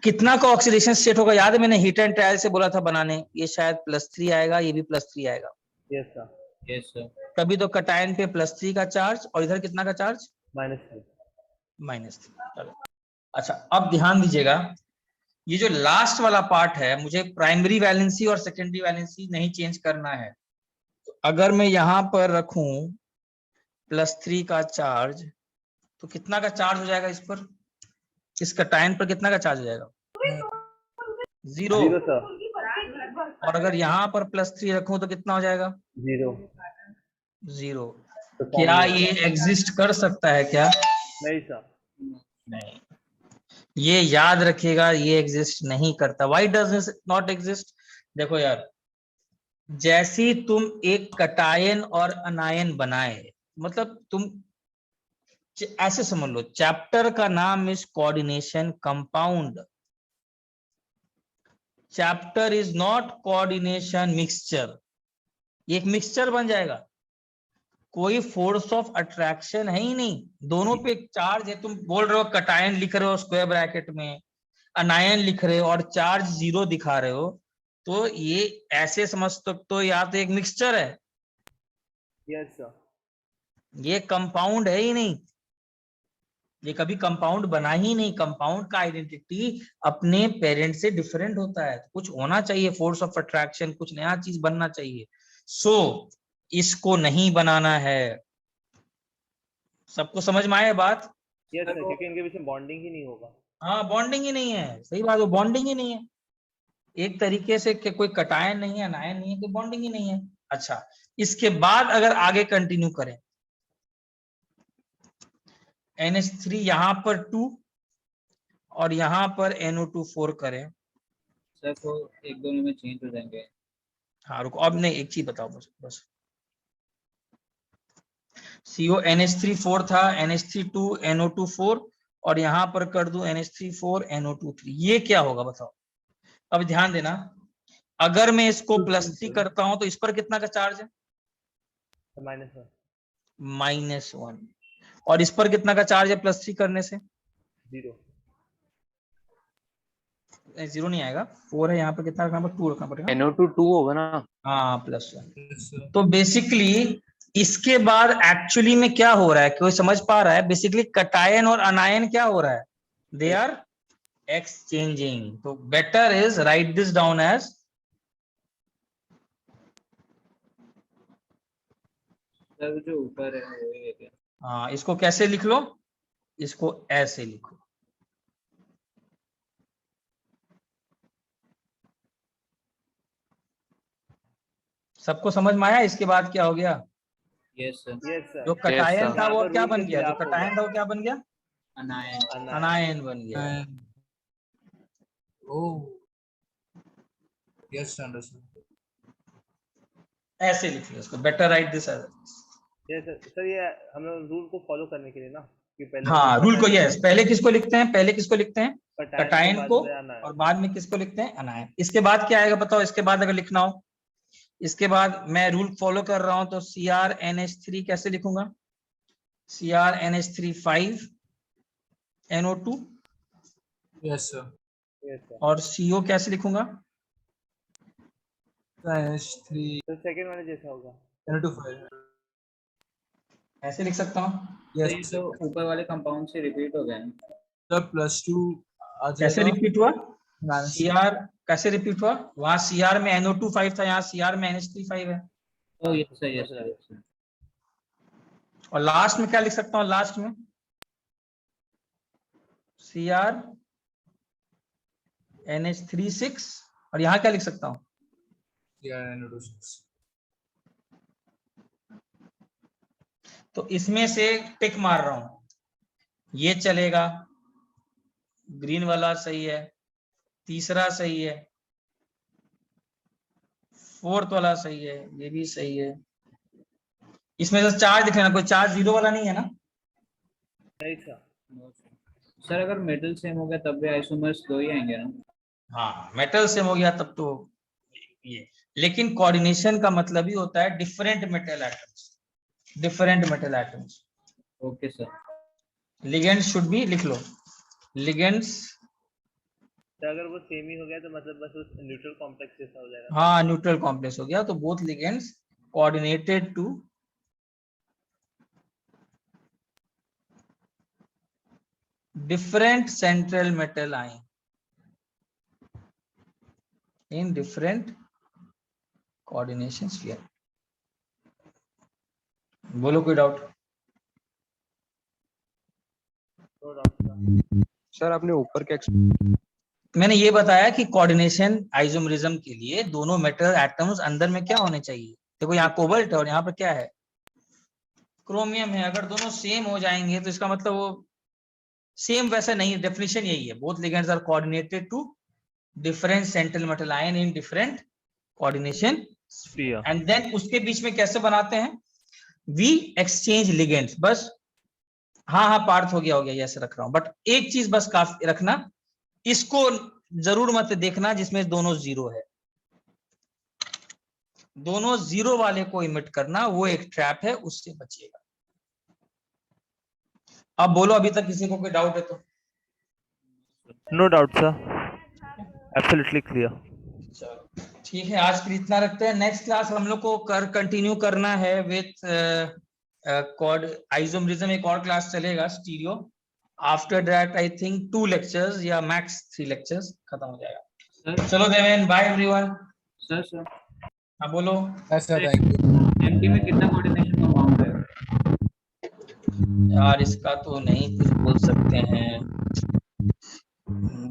कितना का ऑक्सीडेशन स्टेट होगा, याद है मैंने हीट एंड ट्रायल से बोला था बनाने, ये शायद +3 आएगा, ये भी +3 आएगा, यस सर, यस सर, तभी तो कटायन पे +3 का चार्ज और इधर कितना का चार्ज -3। -3। चलो अच्छा, अब ध्यान दीजिएगा, ये जो लास्ट वाला पार्ट है, मुझे प्राइमरी वैलेंसी और सेकेंडरी वैलेंसी नहीं चेंज करना है। तो अगर मैं यहाँ पर रखूं +3 का चार्ज, तो कितना का चार्ज हो जाएगा इस पर, इस कटायन पर कितना का चार्ज हो जाएगा, 0। 0 सर, और अगर यहाँ पर +3 रखूं तो कितना हो जाएगा, 0। 0। तो क्या ये एग्जिस्ट कर सकता है क्या, नहीं सर, नहीं, ये याद रखिएगा, ये एग्जिस्ट नहीं करता। Why does it not exist, देखो यार, जैसी तुम एक कटायन और अनायन बनाए, मतलब तुम ऐसे समझ लो, चैप्टर का नाम is coordination compound, chapter is not coordination mixture, ये एक मिक्सचर बन जाएगा, कोई फोर्स ऑफ अट्रैक्शन है ही नहीं, दोनों पे चार्ज है, तुम बोल रहे हो कटायन लिख रहे हो स्क्वायर ब्रैकेट में, अनायन लिख रहे हो और चार्ज 0 दिखा रहे हो, तो ये ऐसे समझ सकते हो, या तो एक मिक्सचर है, यस सर, ये कंपाउंड है ही नहीं, ये कभी कंपाउंड बना ही नहीं, कंपाउंड का आइडेंटिटी अपने पेरेंट से डिफरेंट होता है, कुछ होना चाहिए फोर्स ऑफ अट्रैक्शन, कुछ नया चीज बनना चाहिए, सो इसको नहीं बनाना है। सबको समझ में आया बात, यस सर, क्योंकि इनके बीच में बॉन्डिंग ही नहीं होगा। हाँ बॉन्डिंग ही नहीं है, सही बात है, बॉन्डिंग ही नहीं है, एक तरीके से कि कोई कटायन नहीं है, अनायन नहीं है, कोई बॉन्डिंग ही नहीं है। अच्छा, इसके बाद अगर आगे कंटिन्यू करें, NH3 यहाँ पर 2 और यहाँ पर NO2 4 करें, सर तो एक दोनों में चेंज हो जाएंगे। हाँ रुको, अब नहीं, एक चीज बताओ मुझे बस, CO NH3 4 था, NH3 2 NO2 4 और यहाँ पर कर दूं NH3 4 NO2 3, ये क्या होगा बताओ। अब ध्यान देना, अगर मैं इसको +3 करता हूं तो इस पर कितना का चार्ज है, -1, और इस पर कितना का चार्ज है +3 करने से, 0। 0 नहीं आएगा, 4 है, यहाँ पर कितना रखना पड़ेगा, 2 रखना पड़ेगा, NO2 2 होगा ना। हाँ +1। तो बेसिकली इसके बाद एक्चुअली में क्या हो रहा है, कोई समझ पा रहा है, बेसिकली कटायन और अनायन क्या हो रहा है, दे आर एक्सचेंजिंग, तो better is write this down as, sir जो ऊपर है वही है क्या? हाँ इसको कैसे लिख लो, इसको ऐसे लिखो, सबको समझ में आया। इसके बाद क्या हो गया, यस सर, यस सर, जो कटायन था वो यहाँ पर क्या रूल बन के गया, जो खिलाफ होगा। कटायन था वो क्या बन गया, अनायन। अनायन बन गया। Oh, yes, understand. ऐसे लिखिए इसको, better write this as, yes sir, ये हम लोग रूल को फॉलो करने के लिए ना, कि पहले हाँ रूल को, यस, पहले किसको लिखते हैं, पहले किसको लिखते हैं, कटायन बाद को, में आना है। और बाद में किसको लिखते हैं, अनायन। इसके बाद क्या आएगा बताओ, इसके बाद अगर लिखना हो, इसके बाद मैं रूल फॉलो कर रहा हूं तो CrNH3 कैसे लिखूंगा, CrNH3 5 NO2, Yes, sir. Yes sir, और CO कैसे लिखूंगा, NH3 तो सेकंड वाले जैसा होगा। NO2 ऐसे लिख सकता हूँ, तो Yes, ये sir. तो ऊपर वाले कंपाउंड से रिपीट हो गए हैं। Sir, +2 आ कैसे जाएगा। रिपीट हुआ, Minus Cr कैसे रिपीट हुआ, वहां Cr में NO2 5 था, यहाँ Cr में NH3 5 है, तो yes sir, yes sir, yes sir. और लास्ट में क्या लिख सकता हूँ, लास्ट में Cr NH3 6, और यहाँ क्या लिख सकता हूँ, NO2 तो इसमें से टिक मार रहा हूं, ये चलेगा, ग्रीन वाला सही है, तीसरा सही है, फोर्थ वाला सही है, ये भी सही है, इसमें से चार्ज दिख लेना, कोई चार्ज 0 वाला नहीं है ना, नहीं सर, सर अगर मेटल सेम हो गया तब भी आइसोमर्स 2 ही आएंगे ना। हाँ मेटल सेम हो गया तब तो ये, लेकिन कोऑर्डिनेशन का मतलब ही होता है different metal atoms, different metal atoms. Okay sir. Ligand should be, लिख लो, लिगेंड्स, तो अगर वो सेम ही हो गया तो मतलब बस उस न्यूट्रल कॉम्प्लेक्स जैसा हो जाएगा। हाँ न्यूट्रल कॉम्प्लेक्स हो गया, तो both ligands coordinated to different central metal ion in different coordination sphere. बोलो कोई डाउट? सर आपने ऊपर क्या मैंने ये बताया कि कोऑर्डिनेशन आइसोमरिज्म के लिए दोनों मेटल एटम्स अंदर में क्या होने चाहिए। देखो यहाँ कोबाल्ट है और यहाँ पर क्या है, क्रोमियम है। अगर दोनों सेम हो जाएंगे तो इसका मतलब वो सेम वैसा नहीं, डेफिनेशन यही है, both ligands are coordinated to different central metal ion in different coordination sphere. And then उसके बीच में कैसे बनाते हैं, वी एक्सचेंज लिगेंड्स। बस हाँ पार्थ हो गया ऐसे रख रहा हूं, बट एक चीज बस काफी रखना, इसको जरूर मत देखना जिसमें दोनों जीरो है, दोनों जीरो वाले को इमिट करना, वो एक ट्रैप है, उससे बचिएगा। अब बोलो अभी तक किसी को कोई डाउट है तो? No doubt sir, absolutely clear. चलो ठीक है, आज फिर इतना रखते हैं। नेक्स्ट क्लास हम लोग को कंटिन्यू करना है विथ कॉर्ड आइसोमरिज्म, एक और क्लास चलेगा stereo. After that I think 2 lectures या मैक्स 3 लेक्चर्स खत्म हो जाएगा। चलो देवेन, बाय एवरीवन। सर हाँ बोलो। Yes, sir. Thank you. MT में कितना कोऑर्डिनेशन कंपाउंड है? यार इसका तो नहीं कुछ बोल सकते हैं।